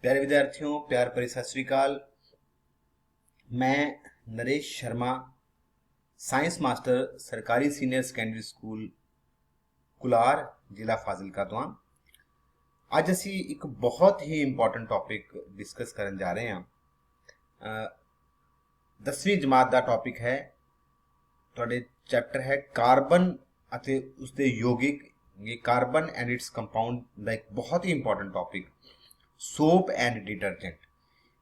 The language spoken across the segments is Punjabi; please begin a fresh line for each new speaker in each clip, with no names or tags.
प्यारे विद्यार्थियों, प्यार भरी सत श्री अकाल। मैं नरेश शर्मा, साइंस मास्टर, सरकारी सीनियर सैकेंडरी स्कूल कुलार, जिला फाजिलका तो हाँ। ਅੱਜ ਅਸੀਂ ਇੱਕ ਬਹੁਤ ਹੀ ਇੰਪੋਰਟੈਂਟ ਟੌਪਿਕ ਡਿਸਕਸ ਕਰਨ ਜਾ ਰਹੇ ਹਾਂ। 10ਵੀਂ ਜਮਾਤ ਦਾ ਟੌਪਿਕ ਹੈ, ਤੁਹਾਡੇ ਚੈਪਟਰ ਹੈ ਕਾਰਬਨ ਅਤੇ ਉਸਦੇ ਯੌਗਿਕ। ਇਹ ਕਾਰਬਨ ਐਂਡ ਇਟਸ ਕੰਪਾਊਂਡ ਦਾ ਇੱਕ ਬਹੁਤ ਹੀ important topic, soap and detergent,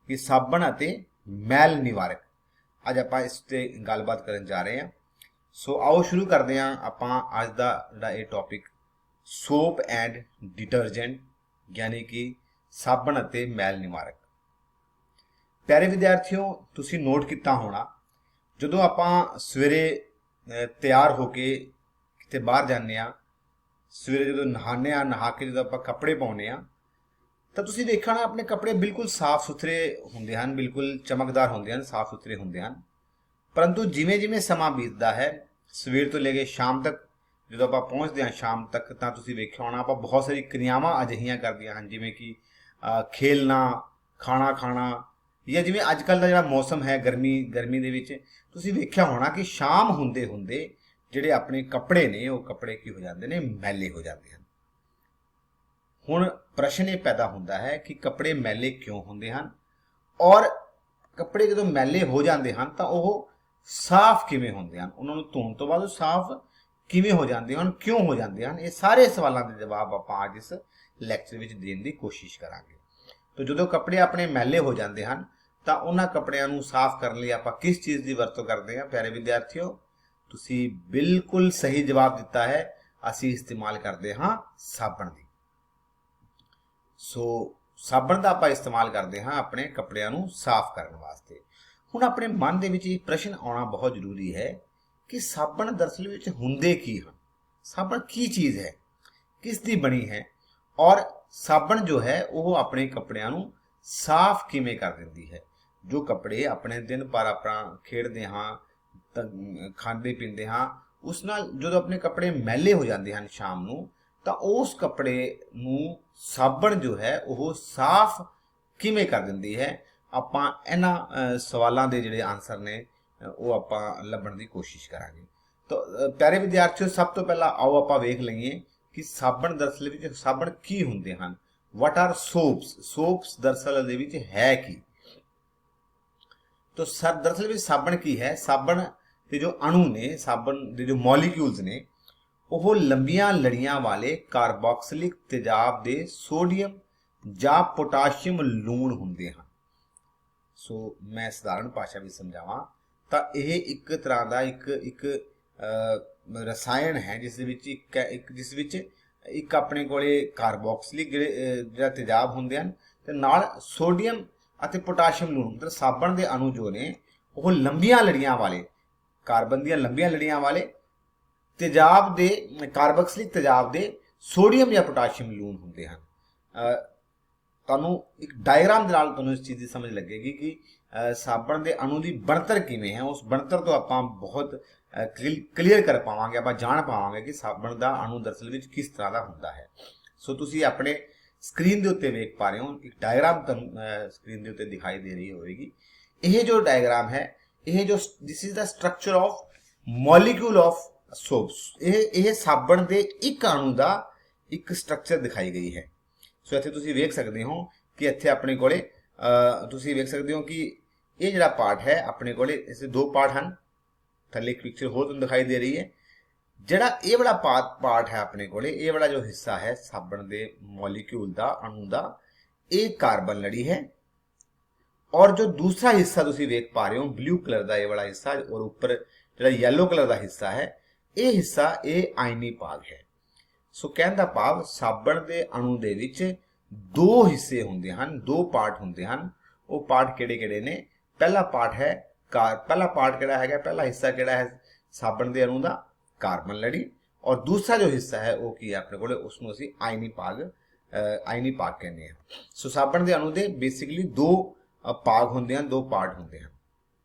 ਕਿ ਸਾਬਣ ਅਤੇ ਮੈਲ ਨਿਵਾਰਕ। ਅੱਜ ਆਪਾਂ ਇਸ ਤੇ ਗੱਲਬਾਤ ਕਰਨ ਜਾ ਰਹੇ ਹਾਂ। ਸੋ ਆਓ ਸ਼ੁਰੂ ਕਰਦੇ ਹਾਂ ਆਪਾਂ ਅੱਜ ਦਾ ਜਿਹੜਾ ਇਹ ਟੌਪਿਕ, ਸੋਪ ਐਂਡ ਡਿਟਰਜੈਂਟ, यानी कि साबण ਅਤੇ मैल निवारक। प्यारे विद्यार्थियों, ਤੁਸੀਂ ਨੋਟ ਕੀਤਾ ਹੋਣਾ, ਜਦੋਂ ਆਪਾਂ ਸਵੇਰੇ ਤਿਆਰ ਹੋ ਕੇ ਕਿਤੇ ਬਾਹਰ ਜਾਂਦੇ ਆ, ਸਵੇਰੇ ਜਦੋਂ ਨਹਾਉਂਦੇ ਆ, ਨਹਾ ਕੇ ਜਦੋਂ ਆਪਾਂ ਕੱਪੜੇ ਪਾਉਂਦੇ ਆ, ਤਾਂ ਤੁਸੀਂ ਦੇਖਿਆ ਹੋਣਾ ਆਪਣੇ ਕੱਪੜੇ ਬਿਲਕੁਲ ਸਾਫ਼ ਸੁਥਰੇ ਹੁੰਦੇ ਹਨ, ਬਿਲਕੁਲ ਚਮਕਦਾਰ ਹੁੰਦੇ ਹਨ, ਸਾਫ਼ ਸੁਥਰੇ ਹੁੰਦੇ ਹਨ। ਪਰੰਤੂ ਜਿਵੇਂ ਜਿਵੇਂ ਸਮਾਂ ਬੀਤਦਾ ਹੈ, ਸਵੇਰ ਤੋਂ ਲੈ ਕੇ ਸ਼ਾਮ ਤੱਕ, ਜਦੋਂ ਆਪਾਂ ਪਹੁੰਚਦੇ ਹਾਂ ਸ਼ਾਮ ਤੱਕ, ਤਾਂ ਤੁਸੀਂ ਵੇਖਿਆ ਹੋਣਾ ਆਪਾਂ ਬਹੁਤ ਸਾਰੀ ਕਿਰਿਆਵਾਂ ਅਜਿਹੀਆਂ ਕਰਦੀਆਂ ਹਨ, ਜਿਵੇਂ ਕਿ ਖੇਲਣਾ, ਖਾਣਾ ਖਾਣਾ, ਜਾਂ ਜਿਵੇਂ ਅੱਜ ਕੱਲ੍ਹ ਦਾ ਜਿਹੜਾ ਮੌਸਮ ਹੈ ਗਰਮੀ ਦੇ ਵਿੱਚ ਤੁਸੀਂ ਵੇਖਿਆ ਹੋਣਾ ਕਿ ਸ਼ਾਮ ਹੁੰਦੇ ਹੁੰਦੇ ਜਿਹੜੇ ਆਪਣੇ ਕੱਪੜੇ ਨੇ, ਉਹ ਕੱਪੜੇ ਕੀ ਹੋ ਜਾਂਦੇ ਨੇ, ਮੈਲੇ ਹੋ ਜਾਂਦੇ ਹਨ। ਹੁਣ ਪ੍ਰਸ਼ਨ ਇਹ ਪੈਦਾ ਹੁੰਦਾ ਹੈ ਕਿ ਕੱਪੜੇ ਮੈਲੇ ਕਿਉਂ ਹੁੰਦੇ ਹਨ, ਔਰ ਕੱਪੜੇ ਜਦੋਂ ਮੈਲੇ ਹੋ ਜਾਂਦੇ ਹਨ ਤਾਂ ਉਹ ਸਾਫ਼ ਕਿਵੇਂ ਹੁੰਦੇ ਹਨ, ਉਹਨਾਂ ਨੂੰ ਧੋਣ ਤੋਂ ਬਾਅਦ ਉਹ ਸਾਫ਼ ਕਿਵੇਂ ਹੋ ਜਾਂਦੇ ਹਨ, ਕਿਉਂ ਹੋ ਜਾਂਦੇ ਹਨ। ਇਹ ਸਾਰੇ ਸਵਾਲਾਂ ਦੇ ਜਵਾਬ ਆਪਾਂ ਅੱਜ ਇਸ ਲੈਕਚਰ ਵਿੱਚ ਦੇਣ ਦੀ ਕੋਸ਼ਿਸ਼ ਕਰਾਂਗੇ। ਤਾਂ ਜਦੋਂ ਕੱਪੜੇ ਆਪਣੇ ਮੈਲੇ ਹੋ ਜਾਂਦੇ ਹਨ ਤਾਂ ਉਹਨਾਂ ਕੱਪੜਿਆਂ ਨੂੰ ਸਾਫ਼ ਕਰਨ ਲਈ ਆਪਾਂ ਕਿਸ ਚੀਜ਼ ਦੀ ਵਰਤੋਂ ਕਰਦੇ ਹਾਂ? ਪਿਆਰੇ ਵਿਦਿਆਰਥੀਓ, ਤੁਸੀਂ ਬਿਲਕੁਲ ਸਹੀ ਜਵਾਬ ਦਿੱਤਾ ਹੈ, ਅਸੀਂ ਇਸਤੇਮਾਲ ਕਰਦੇ ਹਾਂ ਸਾਬਣ ਦੀ। ਸੋ ਸਾਬਣ ਦਾ ਆਪਾਂ ਇਸਤੇਮਾਲ ਕਰਦੇ ਹਾਂ ਆਪਣੇ ਕੱਪੜਿਆਂ ਨੂੰ ਸਾਫ਼ ਕਰਨ ਵਾਸਤੇ। ਹੁਣ ਆਪਣੇ ਮਨ ਦੇ ਵਿੱਚ ਇਹ ਪ੍ਰਸ਼ਨ ਆਉਣਾ ਬਹੁਤ ਜ਼ਰੂਰੀ ਹੈ ਕਿ ਸਾਬਣ ਦਰਅਸਲ ਵਿੱਚ ਹੁੰਦੇ ਕੀ ਹਨ, ਸਾਬਣ ਕੀ ਚੀਜ਼ ਹੈ, ਕਿਸ ਦੀ ਬਣੀ ਹੈ, ਔਰ ਸਾਬਣ ਜੋ ਹੈ ਉਹ ਆਪਣੇ ਕੱਪੜਿਆਂ ਨੂੰ ਸਾਫ਼ ਕਿਵੇਂ ਕਰ ਦਿੰਦੀ ਹੈ। ਜੋ ਕੱਪੜੇ ਆਪਣੇ ਦਿਨ ਭਰ ਆਪਣਾ ਖੇਡਦੇ ਹਾਂ, ਖਾਂਦੇ ਪੀਂਦੇ ਹਾਂ, ਉਸ ਨਾਲ ਜਦੋਂ ਆਪਣੇ ਕੱਪੜੇ ਮੈਲੇ ਹੋ ਜਾਂਦੇ ਹਨ ਸ਼ਾਮ ਨੂੰ, ਤਾਂ ਉਸ ਕੱਪੜੇ ਨੂੰ ਸਾਬਣ ਜੋ ਹੈ ਉਹ ਸਾਫ਼ ਕਿਵੇਂ ਕਰ ਦਿੰਦੀ ਹੈ। ਆਪਾਂ ਇਹਨਾਂ ਸਵਾਲਾਂ ਦੇ ਜਿਹੜੇ ਆਨਸਰ ਨੇ ਉਹ ਆਪਾਂ ਲੱਭਣ ਦੀ ਕੋਸ਼ਿਸ਼ ਕਰਾਂਗੇ। ਤਾਂ ਪਿਆਰੇ ਵਿਦਿਆਰਥੀਓ, ਸਭ ਤੋਂ ਪਹਿਲਾਂ ਆਓ ਆਪਾਂ ਵੇਖ ਲਈਏ ਕਿ ਸਾਬਣ ਦਰਅਸਲ ਵਿੱਚ ਸਾਬਣ ਕੀ ਹੁੰਦੇ ਹਨ। What are soaps? ਸੋਪਸ ਦਰਅਸਲ ਦੇ ਵਿੱਚ ਹੈ ਕੀ? ਤਾਂ ਦਰਅਸਲ ਵਿੱਚ ਸਾਬਣ ਕੀ ਹੈ? ਸਾਬਣ ਦੇ ਜੋ ਅਣੂ ਨੇ, ਸਾਬਣ ਦੇ ਜੋ ਮੋਲੀਕਿਊਲਸ ਨੇ, ਉਹ ਲੰਬੀਆਂ ਲੜੀਆਂ ਵਾਲੇ ਕਾਰਬੋਕਸਿਲਿਕ ਤੇਜ਼ਾਬ ਦੇ ਸੋਡੀਅਮ ਜਾਂ ਪੋਟਾਸ਼ੀਅਮ ਲੂਣ ਹੁੰਦੇ ਹਨ। ਸੋ ਮੈਂ ਸਧਾਰਨ ਭਾਸ਼ਾ ਵਿੱਚ ਸਮਝਾਵਾਂ ਤਾਂ ਇਹ ਇੱਕ ਤਰ੍ਹਾਂ ਦਾ ਇੱਕ ਰਸਾਇਣ ਹੈ ਜਿਸ ਦੇ ਵਿੱਚ ਇੱਕ ਆਪਣੇ ਕੋਲੇ ਕਾਰਬੋਕਸਿਲਿਕ ਜਿਹੜਾ ਤੇਜ਼ਾਬ ਹੁੰਦੇ ਹਨ, ਤੇ ਨਾਲ ਸੋਡੀਅਮ ਅਤੇ ਪੋਟਾਸ਼ੀਅਮ ਲੂਣ। ਮਤਲਬ ਸਾਬਣ ਦੇ ਅਣੂ ਜੋ ਨੇ ਉਹ ਲੰਬੀਆਂ ਲੜੀਆਂ ਵਾਲੇ, ਕਾਰਬਨ ਦੀਆਂ ਲੰਬੀਆਂ ਲੜੀਆਂ ਵਾਲੇ ਤੇਜ਼ਾਬ ਦੇ, ਕਾਰਬੋਕਸਿਲਿਕ ਤੇਜ਼ਾਬ ਦੇ ਸੋਡੀਅਮ ਜਾਂ ਪੋਟਾਸ਼ੀਅਮ ਲੂਣ ਹੁੰਦੇ ਹਨ। ਤੁਹਾਨੂੰ ਇੱਕ ਡਾਇਗਰਾਮ ਦੇ ਨਾਲ ਤੁਹਾਨੂੰ ਇਸ ਚੀਜ਼ ਦੀ ਸਮਝ ਲੱਗੇਗੀ ਕਿ ਸਾਬਣ ਦੇ ਅਣੂ ਦੀ ਬਣਤਰ ਕਿਵੇਂ ਹੈ। ਉਸ ਬਣਤਰ ਤੋਂ ਆਪਾਂ ਬਹੁਤ ਕਲੀਅਰ ਕਰ ਪਾਵਾਂਗੇ, ਆਪਾਂ ਜਾਣ ਪਾਵਾਂਗੇ ਕਿ ਸਾਬਣ ਦਾ ਅਣੂ ਦਰਅਸਲ ਵਿੱਚ ਕਿਸ ਤਰ੍ਹਾਂ ਦਾ ਹੁੰਦਾ ਹੈ। ਸੋ ਤੁਸੀਂ ਆਪਣੇ ਸਕਰੀਨ ਦੇ ਉੱਤੇ ਵੇਖ ਪਾ ਰਹੇ ਹੋ, ਇੱਕ ਡਾਇਗਰਾਮ ਤੁਹਾਨੂੰ ਸਕਰੀਨ ਦੇ ਉੱਤੇ ਦਿਖਾਈ ਦੇ ਰਹੀ ਹੋਵੇਗੀ। ਇਹ ਜੋ ਡਾਇਗਰਾਮ ਹੈ, ਇਹ ਜੋ this is the structure of molecule of soaps. ਇਹ ਸਾਬਣ ਦੇ ਇੱਕ ਅਣੂ ਦਾ ਇੱਕ ਸਟਰਕਚਰ ਦਿਖਾਈ ਗਈ ਹੈ। ਸੋ ਇੱਥੇ ਤੁਸੀਂ ਵੇਖ ਸਕਦੇ ਹੋ ਕਿ ਇੱਥੇ ਆਪਣੇ ਕੋਲੇ ਤੁਸੀਂ ਵੇਖ ਸਕਦੇ ਹੋ ਕਿ ਇਹ ਜਿਹੜਾ ਪਾਰਟ ਹੈ ਆਪਣੇ ਕੋਲੇ, ਇਸੇ ਦੋ ਪਾਰਟ ਹਨ। ਥੱਲੇ ਇੱਕ ਪਿਕਚਰ ਹੋਰ ਤੁਹਾਨੂੰ ਦਿਖਾਈ ਦੇ ਰਹੀ ਹੈ। ਜਿਹੜਾ ਇਹ ਵਾਲਾ ਪਾਰਟ ਹੈ ਆਪਣੇ ਕੋਲੇ, ਇਹ ਵਾਲਾ ਜੋ ਹਿੱਸਾ ਹੈ ਸਾਬਣ ਦੇ ਮੋਲੀਕਿਊਲ ਦਾ, ਅਣੂ ਦਾ, ਇਹ ਕਾਰਬਨ ਲੜੀ ਹੈ। ਔਰ ਜੋ ਦੂਸਰਾ ਹਿੱਸਾ ਤੁਸੀਂ ਵੇਖ ਪਾ ਰਹੇ ਹੋ, ਬਲੂ ਕਲਰ ਦਾ ਇਹ ਵਾਲਾ ਹਿੱਸਾ, ਔਰ ਉੱਪਰ ਜਿਹੜਾ ਯੈਲੋ ਕਲਰ ਦਾ ਹਿੱਸਾ ਹੈ, ਇਹ ਹਿੱਸਾ ਇਹ ਆਇਨੀ ਭਾਗ ਹੈ। ਸੋ ਕਹਿਣ ਦਾ ਭਾਵ ਸਾਬਣ ਦੇ ਅਣੂ ਦੇ ਵਿੱਚ ਦੋ ਹਿੱਸੇ ਹੁੰਦੇ ਹਨ, ਦੋ ਪਾਰਟ ਹੁੰਦੇ ਹਨ। ਉਹ ਪਾਰਟ ਕਿਹੜੇ ਨੇ? ਪਹਿਲਾ ਪਾਰਟ ਕਿਹੜਾ ਹੈਗਾ, ਪਹਿਲਾ ਹਿੱਸਾ ਕਿਹੜਾ ਹੈ ਸਾਬਣ ਦੇ ਅਣੂ ਦਾ? ਕਾਰਬਨ ਲੜੀ। ਔਰ ਦੂਸਰਾ ਜੋ ਹਿੱਸਾ ਹੈ ਉਹ ਕੀ ਹੈ ਆਪਣੇ ਕੋਲੇ? ਉਸ ਨੂੰ ਅਸੀਂ ਆਇਨੀ ਭਾਗ ਕਹਿੰਦੇ ਹਾਂ। ਸੋ ਸਾਬਣ ਦੇ ਅਣੂ ਦੇ ਬੇਸਿਕਲੀ ਦੋ ਭਾਗ ਹੁੰਦੇ ਹਨ, ਦੋ ਪਾਰਟ ਹੁੰਦੇ ਹਨ।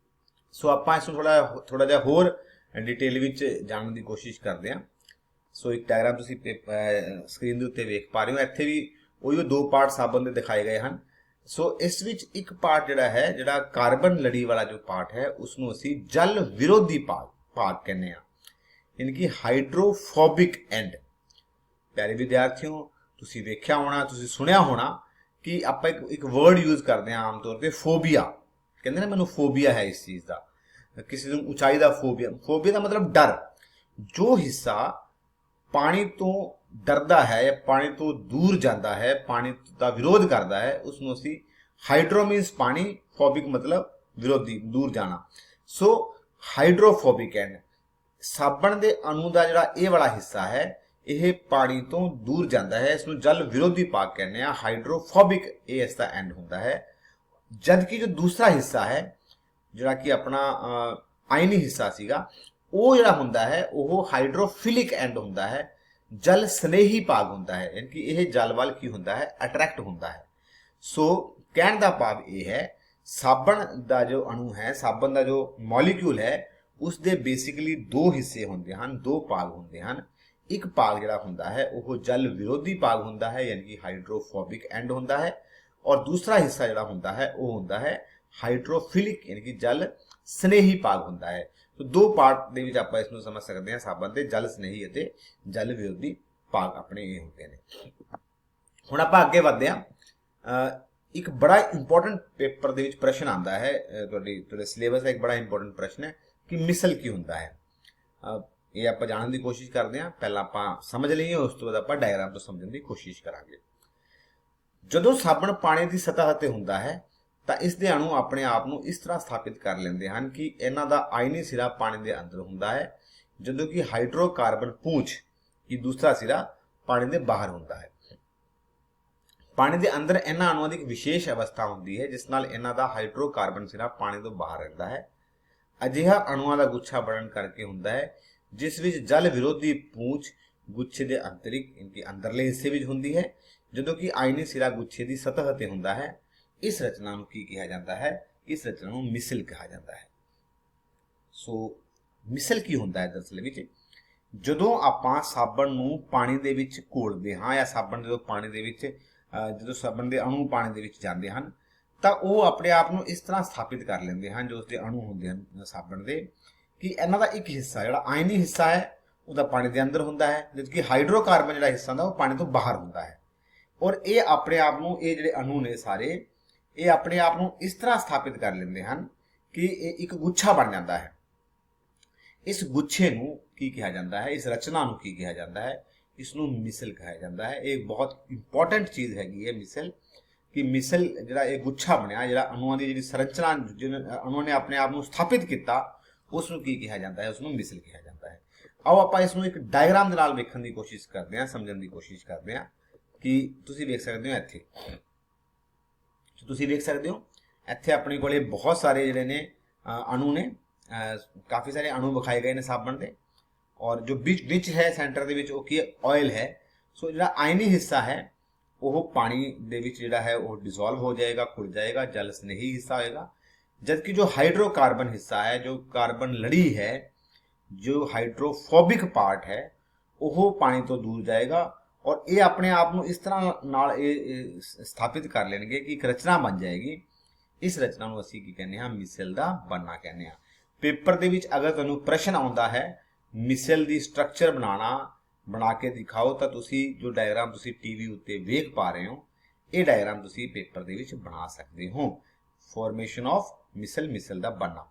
ਸੋ ਆਪਾਂ ਇਸ ਨੂੰ ਥੋੜਾ ਜਿਹਾ ਹੋਰ ਡਿਟੇਲ ਵਿੱਚ ਜਾਣਨ ਦੀ ਕੋਸ਼ਿਸ਼ ਕਰਦੇ ਹਾਂ। ਸੋ ਇੱਕ ਡਾਇਗਰਾਮ ਤੁਸੀਂ ਸਕਰੀਨ ਦੇ ਉੱਤੇ ਵੇਖ ਪਾ ਰਹੇ ਹੋ। ਇੱਥੇ ਵੀ ਉਹੀ ਦੋ ਪਾਰਟ ਸਾਬਣ ਦੇ ਦਿਖਾਏ ਗਏ ਹਨ। ਸੋ ਇਸ ਵਿੱਚ ਇੱਕ ਪਾਰਟ ਜਿਹੜਾ ਹੈ, ਜਿਹੜਾ ਕਾਰਬਨ ਲੜੀ ਵਾਲਾ ਜੋ ਪਾਰਟ ਹੈ, ਉਸਨੂੰ ਅਸੀਂ ਜਲ ਵਿਰੋਧੀ ਭਾਗ ਕਹਿੰਦੇ ਆ, ਯਾਨੀ ਕਿ ਹਾਈਡਰੋਫੋਬਿਕ ਐਂਡ। ਪਿਆਰੇ ਵਿਦਿਆਰਥੀਓ, ਤੁਸੀਂ ਵੇਖਿਆ ਹੋਣਾ, ਤੁਸੀਂ ਸੁਣਿਆ ਹੋਣਾ ਕਿ ਆਪਾਂ ਇੱਕ ਵਰਡ ਯੂਜ਼ ਕਰਦੇ ਹਾਂ ਆਮ ਤੌਰ ਤੇ, ਫੋਬੀਆ। ਕਹਿੰਦੇ ਨਾ ਮੈਨੂੰ ਫੋਬੀਆ ਹੈ ਇਸ ਚੀਜ਼ ਦਾ, ਕਿਸੇ ਨੂੰ ਉਚਾਈ ਦਾ ਫੋਬੀਆ। ਫੋਬੀਆ ਦਾ ਮਤਲਬ ਡਰ। ਜੋ ਹਿੱਸਾ ਪਾਣੀ ਤੋਂ ਡਰਦਾ ਹੈ ਜਾਂ ਪਾਣੀ ਤੋਂ ਦੂਰ ਜਾਂਦਾ ਹੈ, ਪਾਣੀ ਦਾ ਵਿਰੋਧ ਕਰਦਾ ਹੈ, ਉਸ ਨੂੰ ਅਸੀਂ ਹਾਈਡਰੋ ਮੀਨਸ ਪਾਣੀ, ਫੋਬਿਕ ਮਤਲਬ ਵਿਰੋਧੀ, ਦੂਰ ਜਾਣਾ। ਸੋ ਹਾਈਡਰੋਫੋਬਿਕ ਐਂਡ, ਸਾਬਣ ਦੇ ਅਣੂ ਦਾ ਜਿਹੜਾ ਇਹ ਵਾਲਾ ਹਿੱਸਾ ਹੈ, ਇਹ ਪਾਣੀ ਤੋਂ ਦੂਰ ਜਾਂਦਾ ਹੈ, ਇਸ ਨੂੰ ਜਲ ਵਿਰੋਧੀ ਭਾਗ ਕਹਿੰਦੇ ਆ, ਹਾਈਡਰੋਫੋਬਿਕ ਇਹ ਇਸ ਦਾ ਐਂਡ ਹੁੰਦਾ ਹੈ। ਜਦ ਕਿ ਜੋ ਦੂਸਰਾ ਹਿੱਸਾ ਹੈ, ਜਿਹੜਾ ਕਿ ਆਪਣਾ ਆਇਨੀ ਹਿੱਸਾ ਸੀਗਾ, ਉਹ ਜਿਹੜਾ ਹੁੰਦਾ ਹੈ ਉਹ ਹਾਈਡਰੋਫਿਲਿਕ ਐਂਡ ਹੁੰਦਾ ਹੈ, ਜਲ ਸਨੇਹੀ ਭਾਗ ਹੁੰਦਾ ਹੈ, ਯਾਨੀ ਕਿ ਇਹ ਜਲ ਵੱਲ ਕੀ ਹੁੰਦਾ ਹੈ, ਅਟਰੈਕਟ ਹੁੰਦਾ ਹੈ। ਸੋ ਕਹਿਣ ਦਾ ਭਾਵ ਇਹ ਹੈ, ਸਾਬਣ ਦਾ ਜੋ ਅਣੂ ਹੈ, ਸਾਬਣ ਦਾ ਜੋ ਮੋਲੀਕਿਊਲ ਹੈ, ਉਸ ਦੇ ਬੇਸਿਕਲੀ ਦੋ ਹਿੱਸੇ ਹੁੰਦੇ ਹਨ, ਦੋ ਭਾਗ ਹੁੰਦੇ ਹਨ। ਇੱਕ ਭਾਗ ਜਿਹੜਾ ਹੁੰਦਾ ਹੈ ਉਹ ਜਲ ਵਿਰੋਧੀ ਭਾਗ ਹੁੰਦਾ ਹੈ, ਯਾਨੀ ਕਿ ਹਾਈਡਰੋਫੋਬਿਕ ਐਂਡ ਹੁੰਦਾ ਹੈ, ਔਰ ਦੂਸਰਾ ਹਿੱਸਾ ਜਿਹੜਾ ਹੁੰਦਾ ਹੈ ਉਹ ਹੁੰਦਾ ਹੈ ਹਾਈਡਰੋਫਿਲਿਕ, ਯਾਨੀ ਕਿ ਜਲ ਸਨੇਹੀ ਭਾਗ ਹੁੰਦਾ ਹੈ। तो दो पार्ट ਦੇ ਵਿੱਚ ਆਪਾਂ ਇਸ ਨੂੰ ਸਮਝ ਸਕਦੇ ਹਾਂ, ਸਾਬਣ ਦੇ ਜਲ ਸਨੇਹੀ ਅਤੇ ਜਲ ਵਿਰੋਧੀ ਭਾਗ ਆਪਣੇ ਇਹ ਹੁੰਦੇ ਨੇ। ਹੁਣ ਆਪਾਂ ਅੱਗੇ ਵਧਦੇ ਹਾਂ। ਇੱਕ ਬੜਾ ਇੰਪੋਰਟੈਂਟ ਪੇਪਰ ਦੇ ਵਿੱਚ ਪ੍ਰਸ਼ਨ ਆਉਂਦਾ ਹੈ, ਤੁਹਾਡੇ ਸਿਲੇਬਸ ਦਾ ਇੱਕ ਬੜਾ ਇੰਪੋਰਟੈਂਟ ਪ੍ਰਸ਼ਨ ਹੈ ਕਿ ਮਿਸਲ ਕੀ ਹੁੰਦਾ ਹੈ। ਇਹ ਆਪਾਂ ਜਾਣਨ ਦੀ ਕੋਸ਼ਿਸ਼ ਕਰਦੇ ਹਾਂ। ਪਹਿਲਾਂ ਆਪਾਂ ਸਮਝ ਲਈਏ, ਉਸ ਤੋਂ ਬਾਅਦ ਆਪਾਂ ਡਾਇਗਰਾਮ ਤੋਂ ਸਮਝਣ ਦੀ ਕੋਸ਼ਿਸ਼ ਕਰਾਂਗੇ। ਜਦੋਂ ਸਾਬਣ ਪਾਣੀ ਦੀ ਸਤਹ ਤੇ ਹੁੰਦਾ ਹੈ ਤਾਂ ਇਸ ਦੇ ਅਣੂ ਆਪਣੇ ਆਪ ਨੂੰ ਇਸ ਤਰ੍ਹਾਂ ਸਥਾਪਿਤ ਕਰ ਲੈਂਦੇ ਹਨ ਕਿ ਇਹਨਾਂ ਦਾ ਆਇਨੀ ਸਿਰਾ ਪਾਣੀ ਦੇ ਅੰਦਰ ਹੁੰਦਾ ਹੈ, ਜਦੋਂ ਕਿ ਹਾਈਡਰੋਕਾਰਬਨ ਪੂੰਛ ਕੀ ਦੂਸਰਾ ਸਿਰਾ ਪਾਣੀ ਦੇ ਬਾਹਰ ਹੁੰਦਾ ਹੈ। ਪਾਣੀ ਦੇ ਅੰਦਰ ਇਹਨਾਂ ਅਣੂਆਂ ਦੀ ਇੱਕ ਵਿਸ਼ੇਸ਼ ਅਵਸਥਾ ਹੁੰਦੀ ਹੈ ਜਿਸ ਨਾਲ ਇਹਨਾਂ ਦਾ ਹਾਈਡਰੋਕਾਰਬਨ ਸਿਰਾ ਪਾਣੀ ਤੋਂ ਬਾਹਰ ਰਹਿੰਦਾ ਹੈ। ਅਜਿਹਾ ਅਣੂਆਂ ਦਾ ਗੁੱਛਾ ਬਣਨ ਕਰਕੇ ਹੁੰਦਾ ਹੈ ਜਿਸ ਵਿੱਚ ਜਲ ਵਿਰੋਧੀ ਪੂੰਛ ਗੁੱਛੇ ਦੇ ਆਂਤਰਿਕ ਇਨਕੇ ਅੰਦਰਲੇ ਹਿੱਸੇ ਵਿੱਚ ਹੁੰਦੀ ਹੈ, ਜਦੋਂ ਕਿ ਆਇਨੀ ਸਿਰਾ ਗੁੱਛੇ ਦੀ ਸਤਹ ਤੇ ਹੁੰਦਾ ਹੈ। ਇਸ ਰਚਨਾ ਨੂੰ ਕੀ ਕਿਹਾ ਜਾਂਦਾ ਹੈ? ਇਸ ਰਚਨਾ ਨੂੰ ਮਿਸਲ ਕਿਹਾ ਜਾਂਦਾ ਹੈ। ਸੋ ਮਿਸਲ ਕੀ ਹੁੰਦਾ ਹੈ? ਦਰਅਸਲ ਵਿੱਚ ਜਦੋਂ ਆਪਾਂ ਸਾਬਣ ਨੂੰ ਪਾਣੀ ਦੇ ਵਿੱਚ ਘੋਲਦੇ ਹਾਂ ਜਾਂ ਸਾਬਣ ਜਦੋਂ ਪਾਣੀ ਦੇ ਵਿੱਚ ਜਦੋਂ ਸਾਬਣ ਦੇ ਅਣੂ ਪਾਣੀ ਦੇ ਵਿੱਚ ਜਾਂਦੇ ਹਨ ਤਾਂ ਉਹ ਆਪਣੇ ਆਪ ਨੂੰ ਇਸ ਤਰ੍ਹਾਂ ਸਥਾਪਿਤ ਕਰ ਲੈਂਦੇ ਹਨ, ਜੋ ਉਸਦੇ ਅਣੂ ਹੁੰਦੇ ਹਨ ਸਾਬਣ ਦੇ, ਕਿ ਇਹਨਾਂ ਦਾ ਇੱਕ ਹਿੱਸਾ ਜਿਹੜਾ ਆਇਨੀ ਹਿੱਸਾ ਹੈ ਉਹਦਾ ਪਾਣੀ ਦੇ ਅੰਦਰ ਹੁੰਦਾ ਹੈ, ਜਦਕਿ ਹਾਈਡਰੋਕਾਰਬਨ ਜਿਹੜਾ ਹਿੱਸਾ ਹੁੰਦਾ ਉਹ ਪਾਣੀ ਤੋਂ ਬਾਹਰ ਹੁੰਦਾ ਹੈ। ਔਰ ਇਹ ਆਪਣੇ ਆਪ ਨੂੰ, ਇਹ ਜਿਹੜੇ ਅਣੂ ਨੇ ਸਾਰੇ, ਇਹ ਆਪਣੇ ਆਪ ਨੂੰ ਇਸ ਤਰ੍ਹਾਂ ਸਥਾਪਿਤ ਕਰ ਲੈਂਦੇ ਹਨ ਕਿ ਇਹ ਇੱਕ ਗੁੱਛਾ ਬਣ ਜਾਂਦਾ ਹੈ। ਇਸ ਗੁੱਛੇ ਨੂੰ ਕੀ ਕਿਹਾ ਜਾਂਦਾ ਹੈ? ਇਸ ਰਚਨਾ ਨੂੰ ਕੀ ਕਿਹਾ ਜਾਂਦਾ ਹੈ? ਇਸ ਨੂੰ ਮਿਸਲ ਕਿਹਾ ਜਾਂਦਾ ਹੈ। ਇਹ ਬਹੁਤ ਇੰਪੋਰਟੈਂਟ ਚੀਜ਼ ਹੈਗੀ ਹੈ ਮਿਸਲ, ਕਿ ਮਿਸਲ ਜਿਹੜਾ ਇਹ ਗੁੱਛਾ ਬਣਿਆ, ਜਿਹੜਾ ਅਣੂਆਂ ਦੀ ਜਿਹੜੀ ਸੰਰਚਨਾ ਅਣੂਆਂ ਨੇ ਆਪਣੇ ਆਪ ਨੂੰ ਸਥਾਪਿਤ ਕੀਤਾ, ਉਸ ਨੂੰ ਕੀ ਕਿਹਾ ਜਾਂਦਾ ਹੈ? ਉਸ ਨੂੰ ਮਿਸਲ ਕਿਹਾ ਜਾਂਦਾ ਹੈ। ਆਓ ਆਪਾਂ ਇਸ ਨੂੰ ਇੱਕ ਡਾਇਗਰਾਮ ਦੇ ਨਾਲ ਵੇਖਣ ਦੀ ਕੋਸ਼ਿਸ਼ ਕਰਦੇ ਹਾਂ, ਸਮਝਣ ਦੀ ਕੋਸ਼ਿਸ਼ ਕਰਦੇ ਹਾਂ। ਕਿ ਤੁਸੀਂ ਵੇਖ ਸਕਦੇ ਹੋ ਇੱਥੇ, ਤੁਸੀਂ ਵੇਖ ਸਕਦੇ ਹੋ ਇੱਥੇ ਆਪਣੇ ਕੋਲੇ ਬਹੁਤ ਸਾਰੇ ਜਿਹੜੇ ਨੇ ਅਣੂ ਨੇ, ਕਾਫੀ ਸਾਰੇ ਅਣੂ ਵਿਖਾਏ ਗਏ ਨੇ ਸਾਬਣ ਦੇ, ਔਰ ਜੋ ਵਿੱਚ ਹੈ ਸੈਂਟਰ ਦੇ ਵਿੱਚ ਉਹ ਕੀ ਆਇਲ ਹੈ। ਸੋ ਜਿਹੜਾ ਆਇਨੀ ਹਿੱਸਾ ਹੈ ਉਹ ਪਾਣੀ ਦੇ ਵਿੱਚ ਜਿਹੜਾ ਹੈ ਉਹ ਡਿਸੋਲਵ ਹੋ ਜਾਏਗਾ, ਖੁੱਲ ਜਾਏਗਾ, ਜਲ ਸਨੇਹੀ ਹਿੱਸਾ ਹੋਏਗਾ। जबकि जो हाइड्रोकार्बन हिस्सा है, जो कार्बन लड़ी है, जो हाइड्रोफोबिक पार्ट है, वो पानी तो दूर जाएगा और ये अपने आप ਨੂੰ ਇਸ ਤਰ੍ਹਾਂ ਨਾਲ ਇਹ ਸਥਾਪਿਤ ਕਰ ਲੈਣਗੇ ਕਿ ਇੱਕ ਰਚਨਾ ਬਣ ਜਾਏਗੀ। ਇਸ ਰਚਨਾ ਨੂੰ ਅਸੀਂ ਕੀ ਕਹਿੰਦੇ ਹਾਂ? ਮਿਸਲ ਦਾ ਬਣਨਾ ਕਹਿੰਦੇ ਹਾਂ। ਪੇਪਰ ਦੇ ਵਿੱਚ ਅਗਰ ਤੁਹਾਨੂੰ ਪ੍ਰਸ਼ਨ ਆਉਂਦਾ ਹੈ ਮਿਸਲ ਦੀ ਸਟਰਕਚਰ ਬਣਾ ਕੇ ਦਿਖਾਓ, ਤਾਂ ਤੁਸੀਂ ਜੋ ਡਾਇਗਰਾਮ ਤੁਸੀਂ ਟੀਵੀ ਉੱਤੇ ਵੇਖ ਪਾ ਰਹੇ ਹੋ, ਇਹ ਡਾਇਗਰਾਮ ਤੁਸੀਂ ਪੇਪਰ ਦੇ ਵਿੱਚ ਬਣਾ ਸਕਦੇ ਹੋ। ਫਾਰਮੇਸ਼ਨ ਆਫ ਮਿਸਲ ਦਾ ਬਣਨਾ।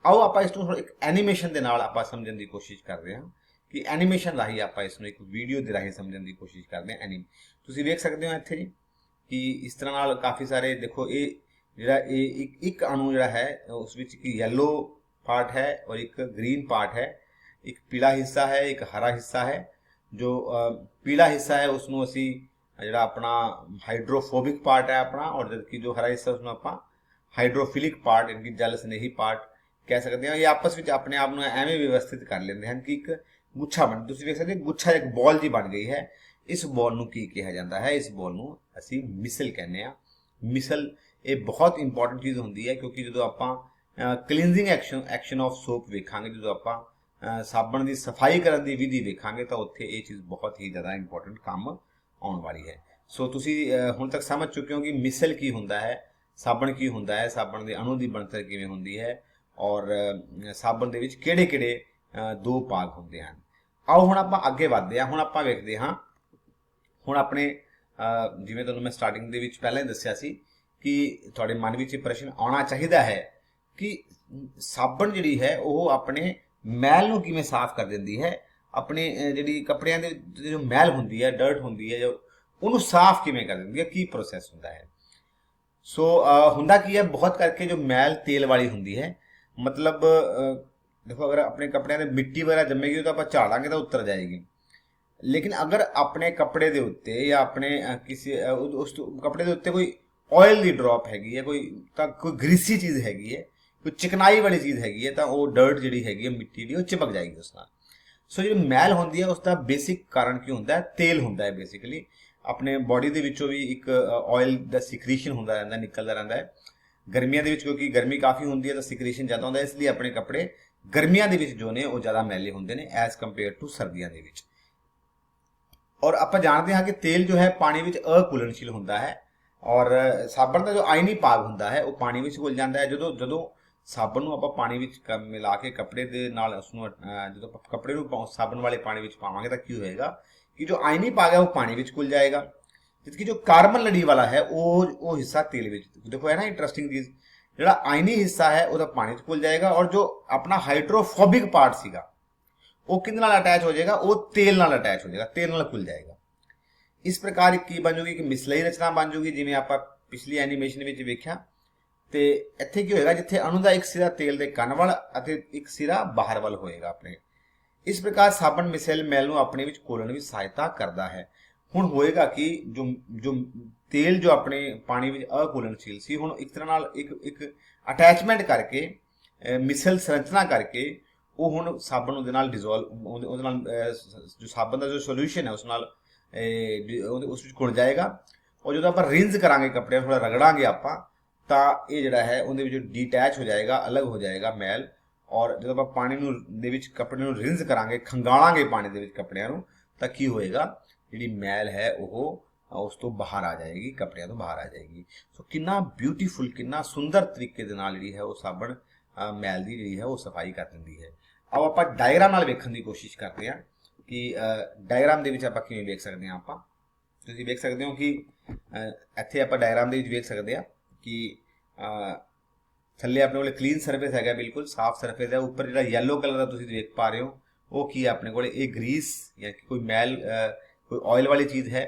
ਆਓ ਆਪਾਂ ਇਸ ਨੂੰ ਇੱਕ ਐਨੀਮੇਸ਼ਨ ਦੇ ਨਾਲ ਆਪਾਂ ਸਮਝਣ ਦੀ ਕੋਸ਼ਿਸ਼ ਕਰਦੇ ਹਾਂ ਕਿ ਐਨੀਮੇਸ਼ਨ ਰਾਹੀਂ ਆਪਾਂ ਇਸ ਨੂੰ ਇੱਕ ਵੀਡੀਓ ਦੇ ਰਾਹੀਂ ਸਮਝਣ ਦੀ ਕੋਸ਼ਿਸ਼ ਕਰਦੇ ਹਾਂ। ਤੁਸੀਂ ਵੇਖ ਸਕਦੇ ਹੋ ਇੱਥੇ ਜੀ ਕਿ ਇਸ ਤਰ੍ਹਾਂ ਨਾਲ ਕਾਫੀ ਸਾਰੇ, ਦੇਖੋ ਇਹ ਜਿਹੜਾ ਇਹ ਇੱਕ ਅਣੂ ਜਿਹੜਾ ਹੈ ਉਸ ਵਿੱਚ ਇੱਕ ਯੈਲੋ ਪਾर्ट है और एक ग्रीन पार्ट है, एक पीला हिस्सा है, एक हरा हिस्सा है। जो पीला हिस्सा है उसमें असी जो अपना हाइड्रोफोबिक पार्ट है अपना, और जबकि जो हरा हिस्सा उसमें अपना हाइड्रोफिलिक पार्ट, इनकी जल स्नेही पार्ट कह सकते हैं। ये आपस में अपने आप में एवें व्यवस्थित कर लेते हैं कि एक गुच्छा बन, तुसीं देख सकते गुच्छा एक बॉल जी बन गई है। इस बॉल नूं की कहा जाता है? इस बॉल नूं असी मिसल कहने आ। मिसल ये बहुत इंपॉर्टेंट चीज़ होंदी है क्योंकि जो आपां ਕਲੀਨਜ਼ਿੰਗ ਐਕਸ਼ਨ ਆਫ ਸੋਪ ਵੇਖਾਂਗੇ, ਜਦੋਂ ਆਪਾਂ ਸਾਬਣ ਦੀ ਸਫਾਈ ਕਰਨ ਦੀ ਵਿਧੀ ਵੇਖਾਂਗੇ ਤਾਂ ਉੱਥੇ ਇਹ ਚੀਜ਼ ਬਹੁਤ ਹੀ ਜ਼ਿਆਦਾ ਇੰਪੋਰਟੈਂਟ ਕੰਮ ਆਉਣ ਵਾਲੀ ਹੈ। ਸੋ ਤੁਸੀਂ ਹੁਣ ਤੱਕ ਸਮਝ ਚੁੱਕੇ ਹੋ ਕਿ ਮਿਸਲ ਕੀ ਹੁੰਦਾ ਹੈ, ਸਾਬਣ ਕੀ ਹੁੰਦਾ ਹੈ, ਸਾਬਣ ਦੇ ਅਣੂ ਦੀ ਬਣਤਰ ਕਿਵੇਂ ਹੁੰਦੀ ਹੈ, ਔਰ ਸਾਬਣ ਦੇ ਵਿੱਚ ਕਿਹੜੇ ਕਿਹੜੇ ਦੋ ਭਾਗ ਹੁੰਦੇ ਹਨ। ਆਓ ਹੁਣ ਆਪਾਂ ਅੱਗੇ ਵਧਦੇ ਹਾਂ। ਹੁਣ ਆਪਾਂ ਵੇਖਦੇ ਹਾਂ, ਹੁਣ ਆਪਣੇ ਜਿਵੇਂ ਤੁਹਾਨੂੰ ਮੈਂ ਸਟਾਰਟਿੰਗ ਦੇ ਵਿੱਚ ਪਹਿਲਾਂ ਹੀ ਦੱਸਿਆ ਸੀ ਕਿ ਤੁਹਾਡੇ ਮਨ ਵਿੱਚ ਇਹ ਪ੍ਰਸ਼ਨ ਆਉਣਾ ਚਾਹੀਦਾ ਹੈ ਕਿ ਸਾਬਣ ਜਿਹੜੀ ਹੈ ਉਹ ਆਪਣੇ ਮੈਲ ਨੂੰ ਕਿਵੇਂ ਸਾਫ਼ ਕਰ ਦਿੰਦੀ ਹੈ, ਆਪਣੇ ਜਿਹੜੀ ਕੱਪੜਿਆਂ ਦੇ ਜੋ ਮੈਲ ਹੁੰਦੀ ਹੈ, ਡਰਟ ਹੁੰਦੀ ਹੈ, ਜੋ ਉਹਨੂੰ ਸਾਫ਼ ਕਿਵੇਂ ਕਰ ਦਿੰਦੀ ਹੈ, ਕੀ ਪ੍ਰੋਸੈਸ ਹੁੰਦਾ ਹੈ। ਸੋ ਹੁੰਦਾ ਕੀ ਹੈ, ਬਹੁਤ ਕਰਕੇ ਜੋ ਮੈਲ ਤੇਲ ਵਾਲੀ ਹੁੰਦੀ ਹੈ, ਮਤਲਬ ਦੇਖੋ ਅਗਰ ਆਪਣੇ ਕੱਪੜਿਆਂ ਦੇ ਮਿੱਟੀ ਵਗੈਰਾ ਜੰਮੇਗੀ ਤਾਂ ਆਪਾਂ ਝਾੜਾਂਗੇ ਤਾਂ ਉਤਰ ਜਾਏਗੀ। ਲੇਕਿਨ ਅਗਰ ਆਪਣੇ ਕੱਪੜੇ ਦੇ ਉੱਤੇ ਜਾਂ ਆਪਣੇ ਕਿਸੇ ਉਸ ਕੱਪੜੇ ਦੇ ਉੱਤੇ ਕੋਈ ਆਇਲ ਦੀ ਡ੍ਰੌਪ ਹੈਗੀ ਹੈ, ਕੋਈ ਗਰੀਸੀ ਚੀਜ਼ ਹੈਗੀ ਹੈ, ਕੋਈ ਚਿਕਨਾਈ ਵਾਲੀ ਚੀਜ਼ ਹੈਗੀ ਹੈ, ਤਾਂ ਉਹ ਡਰਟ ਜਿਹੜੀ ਹੈਗੀ ਹੈ, ਮਿੱਟੀ ਦੀ, ਉਹ ਚਿਪਕ ਜਾਏਗੀ ਉਸ ਨਾਲ। ਸੋ ਜਿਹੜੀ ਮੈਲ ਹੁੰਦੀ ਹੈ ਉਸ ਦਾ ਬੇਸਿਕ ਕਾਰਨ ਕੀ ਹੁੰਦਾ ਹੈ, ਤੇਲ ਹੁੰਦਾ ਹੈ। ਬੇਸਿਕਲੀ ਆਪਣੇ ਬਾਡੀ ਦੇ ਵਿੱਚੋਂ ਵੀ ਇੱਕ ਆਇਲ ਦਾ ਸਿਕ੍ਰੀਸ਼ਨ ਹੁੰਦਾ ਰਹਿੰਦਾ, ਨਿਕਲਦਾ ਰਹਿੰਦਾ ਹੈ। ਗਰਮੀਆਂ ਦੇ ਵਿੱਚ ਕਿਉਂਕਿ ਗਰਮੀ ਕਾਫੀ ਹੁੰਦੀ ਹੈ ਤਾਂ ਸਿਕ੍ਰੀਸ਼ਨ ਜ਼ਿਆਦਾ ਹੁੰਦਾ, ਇਸ ਲਈ ਆਪਣੇ ਕੱਪੜੇ ਗਰਮੀਆਂ ਦੇ ਵਿੱਚ ਜੋ ਨੇ ਉਹ ਜ਼ਿਆਦਾ ਮੈਲੇ ਹੁੰਦੇ ਨੇ ਐਜ਼ ਕੰਪੇਅਰ ਟੂ ਸਰਦੀਆਂ ਦੇ ਵਿੱਚ। ਔਰ ਆਪਾਂ ਜਾਣਦੇ ਹਾਂ ਕਿ ਤੇਲ ਜੋ ਹੈ ਪਾਣੀ ਵਿੱਚ ਅਘੁਲਣਸ਼ੀਲ ਹੁੰਦਾ ਹੈ, ਔਰ ਸਾਬਣ ਦਾ ਜੋ ਆਇਨੀ ਭਾਗ ਹੁੰਦਾ ਹੈ ਉਹ ਪਾਣੀ ਵਿੱਚ ਘੁਲ ਜਾਂਦਾ ਹੈ। ਜਦੋਂ ਸਾਬਣ ਨੂੰ ਆਪਾਂ ਪਾਣੀ ਵਿੱਚ ਮਿਲਾ ਕੇ ਕੱਪੜੇ ਦੇ ਨਾਲ ਉਸਨੂੰ ਜਦੋਂ ਕੱਪੜੇ ਨੂੰ ਸਾਬਣ ਵਾਲੇ ਪਾਣੀ ਵਿੱਚ ਪਾਵਾਂਗੇ ਤਾਂ ਕੀ ਹੋਏਗਾ ਕਿ ਜੋ ਆਇਨੀ ਭਾਗ ਹੈ ਉਹ ਪਾਣੀ ਵਿੱਚ ਘੁਲ ਜਾਏਗਾ, ਜਦਕਿ ਜੋ ਕਾਰਬਨ ਲੜੀ ਵਾਲਾ ਹੈ ਉਹ ਹਿੱਸਾ ਤੇਲ ਵਿੱਚ। ਦੇਖੋ ਹੈ ਨਾ ਇੰਟਰਸਟਿੰਗ ਚੀਜ਼, ਜਿਹੜਾ ਆਇਨੀ ਹਿੱਸਾ ਹੈ ਉਹਦਾ ਪਾਣੀ 'ਚ ਘੁਲ ਜਾਏਗਾ, ਔਰ ਜੋ ਆਪਣਾ ਹਾਈਡਰੋਫੋबिक ਪਾਰਟ ਸੀਗਾ ਉਹ ਕਿਹਦੇ ਨਾਲ ਅਟੈਚ ਹੋ ਜਾਏਗਾ, ਉਹ ਤੇਲ ਨਾਲ ਅਟੈਚ ਹੋ ਜਾਏਗਾ, ਤੇਲ ਨਾਲ ਘੁਲ ਜਾਏਗਾ। ਇਸ ਪ੍ਰਕਾਰ ਕੀ ਬਣ ਜੂਗੀ ਕਿ ਮਿਸਲਈ ਰਚਨਾ ਬਣ ਜੂਗੀ, ਜਿਵੇਂ ਆਪਾਂ ਪਿਛਲੀ ਐਨੀਮੇਸ਼ਨ ਵਿੱਚ ਵੇਖਿਆ। ਤੇ ਇੱਥੇ ਕੀ ਹੋਏਗਾ, ਜਿੱਥੇ ਅਣੂ ਦਾ ਇੱਕ ਸਿਰਾ ਤੇਲ ਦੇ ਕੰਨ ਵੱਲ ਅਤੇ ਇੱਕ ਸਿਰਾ ਬਾਹਰ ਵੱਲ ਹੋਏਗਾ ਆਪਣੇ। ਇਸ ਪ੍ਰਕਾਰ ਸਾਬਣ ਮਿਸਲ ਮੈਲ ਨੂੰ ਆਪਣੇ ਵਿੱਚ ਘੋਲਣ ਵਿੱਚ ਸਹਾਇਤਾ ਕਰਦਾ ਹੈ। ਹੁਣ ਹੋਏਗਾ ਕਿ ਜੋ ਤੇਲ ਜੋ ਆਪਣੇ ਪਾਣੀ ਵਿੱਚ ਅਘੁਲਣਸ਼ੀਲ ਸੀ, ਹੁਣ ਇੱਕ ਤਰ੍ਹਾਂ ਨਾਲ ਇੱਕ ਅਟੈਚਮੈਂਟ ਕਰਕੇ, ਮਿਸਲ ਸੰਰਚਨਾ ਕਰਕੇ ਉਹ ਹੁਣ ਸਾਬਣ ਉਹਦੇ ਨਾਲ ਡਿਜ਼ੋਲਵ, ਉਹਦੇ ਨਾਲ ਜੋ ਸਾਬਣ ਦਾ ਜੋ ਸੋਲੂਸ਼ਨ ਹੈ ਉਸ ਨਾਲ ਉਸ ਵਿੱਚ ਘੁਲ ਜਾਏਗਾ। ਔਰ ਜਦੋਂ ਆਪਾਂ ਰਿੰਜ਼ ਕਰਾਂਗੇ ਕੱਪੜਿਆਂ ਨੂੰ, ਥੋੜਾ ਰਗੜਾਂਗੇ ਆਪਾਂ, ਤਾਂ ਇਹ ਜਿਹੜਾ ਹੈ ਉਹਦੇ ਵਿੱਚ ਡੀਟੈਚ ਹੋ ਜਾਏਗਾ, ਅਲੱਗ ਹੋ ਜਾਏਗਾ ਮੈਲ। ਔਰ ਜਦੋਂ ਆਪਾਂ ਪਾਣੀ ਨੂੰ ਦੇ ਵਿੱਚ ਕੱਪੜੇ ਨੂੰ ਰਿੰਜ਼ ਕਰਾਂਗੇ, ਖੰਗਾਲਾਂਗੇ ਪਾਣੀ ਦੇ ਵਿੱਚ ਕੱਪੜਿਆਂ ਨੂੰ, ਤਾਂ ਕੀ ਹੋਏਗਾ, ਜਿਹੜੀ ਮੈਲ ਹੈ ਉਹ ਉਸ ਤੋਂ ਬਾਹਰ ਆ ਜਾਏਗੀ, ਕੱਪੜਿਆਂ ਤੋਂ ਬਾਹਰ ਆ ਜਾਏਗੀ। ਸੋ ਕਿੰਨਾ ਬਿਊਟੀਫੁਲ, ਕਿੰਨਾ ਸੁੰਦਰ ਤਰੀਕੇ ਦੇ ਨਾਲ ਜਿਹੜੀ ਹੈ ਉਹ ਸਾਬਣ ਮੈਲ ਦੀ ਜਿਹੜੀ ਹੈ ਉਹ ਸਫਾਈ ਕਰ ਦਿੰਦੀ ਹੈ। ਆਓ ਆਪਾਂ ਡਾਇਗਰਾਮ ਨਾਲ ਵੇਖਣ ਦੀ ਕੋਸ਼ਿਸ਼ ਕਰਦੇ ਹਾਂ ਕਿ ਡਾਇਗਰਾਮ ਦੇ ਵਿੱਚ ਆਪਾਂ ਕਿਵੇਂ ਵੇਖ ਸਕਦੇ ਹਾਂ। ਆਪਾਂ ਤੁਸੀਂ ਵੇਖ ਸਕਦੇ ਹੋ ਕਿ ਇੱਥੇ ਆਪਾਂ ਡਾਇਗਰਾਮ ਦੇ ਵਿੱਚ ਵੇਖ ਸਕਦੇ ਹਾਂ ਕਿ ਥੱਲੇ ਆਪਣੇ ਕੋਲ ਕਲੀਨ ਸਰਫੇਸ ਹੈਗਾ, ਬਿਲਕੁਲ ਸਾਫ਼ ਸਰਫੇਸ ਹੈ। ਉੱਪਰ ਜਿਹੜਾ ਯੈਲੋ ਕਲਰ ਦਾ ਤੁਸੀਂ ਦੇਖ ਪਾ ਰਹੇ ਹੋ ਉਹ ਕੀ ਹੈ, ਆਪਣੇ ਕੋਲ ਇਹ ਗਰੀਸ ਜਾਂ ਕੋਈ ਮੈਲ, ਕੋਈ ਆਇਲ ਵਾਲੀ ਚੀਜ਼ ਹੈ।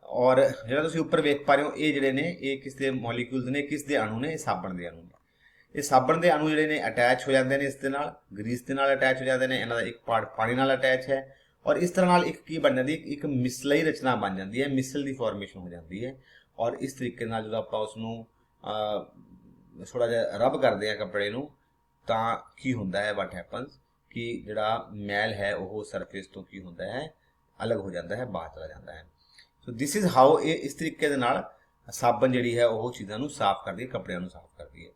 ਔਰ ਜਿਹੜਾ ਤੁਸੀਂ ਉੱਪਰ ਵੇਖ ਪਾ ਰਹੇ ਹੋ ਇਹ ਜਿਹੜੇ ਨੇ ਇਹ ਕਿਸ ਦੇ ਮੋਲੀਕਿਊਲਸ ਨੇ, ਕਿਸ ਦੇ ਅਣੂ ਨੇ, ਇਹ ਸਾਬਣ ਦੇ ਅਣੂ ਨੇ। ਇਹ ਸਾਬਣ ਦੇ ਅਣੂ ਜਿਹੜੇ ਨੇ ਅਟੈਚ ਹੋ ਜਾਂਦੇ ਨੇ ਇਸ ਦੇ ਨਾਲ, ਗਰੀਸ ਦੇ ਨਾਲ ਅਟੈਚ ਹੋ ਜਾਂਦੇ ਨੇ। ਇਹਨਾਂ ਦਾ ਇੱਕ ਪਾਰਟ ਪਾਣੀ ਨਾਲ ਅਟੈਚ ਹੈ, ਔਰ ਇਸ ਤਰ੍ਹਾਂ ਨਾਲ ਇੱਕ ਕੀ ਬਣ ਜਾਂਦੀ ਹੈ, ਇੱਕ ਮਿਸਲਈ ਰਚਨਾ ਬਣ ਜਾਂਦੀ ਹੈ, ਮਿਸਲ ਦੀ ਫਾਰਮੇਸ਼ਨ ਹੋ ਜਾਂਦੀ ਹੈ। ਔਰ ਇਸ ਤਰੀਕੇ ਨਾਲ ਜਦੋਂ ਆਪਾਂ ਉਸ ਨੂੰ ਥੋੜਾ ਜਿਹਾ ਰਬ ਕਰਦੇ ਆ ਕੱਪੜੇ ਨੂੰ, ਤਾਂ ਕੀ ਹੁੰਦਾ ਹੈ, ਵਾਟ ਹੈਪਨਸ ਕਿ ਜਿਹੜਾ ਮੈਲ ਹੈ ਉਹ ਸਰਫੇਸ ਤੋਂ ਕੀ ਹੁੰਦਾ ਹੈ, ਅਲੱਗ ਹੋ ਜਾਂਦਾ ਹੈ, ਬਾਹਰ ਚਲਾ ਜਾਂਦਾ ਹੈ। ਸੋ ਦਿਸ ਇਜ਼ ਹਾਊ, ਇਹ ਇਸ ਤਰੀਕੇ ਦੇ ਨਾਲ ਸਾਬਣ ਜਿਹੜੀ ਹੈ ਉਹ ਚੀਜ਼ਾਂ ਨੂੰ ਸਾਫ਼ ਕਰਦੀ ਹੈ, ਕੱਪੜਿਆਂ ਨੂੰ ਸਾਫ਼ ਕਰਦੀ ਹੈ।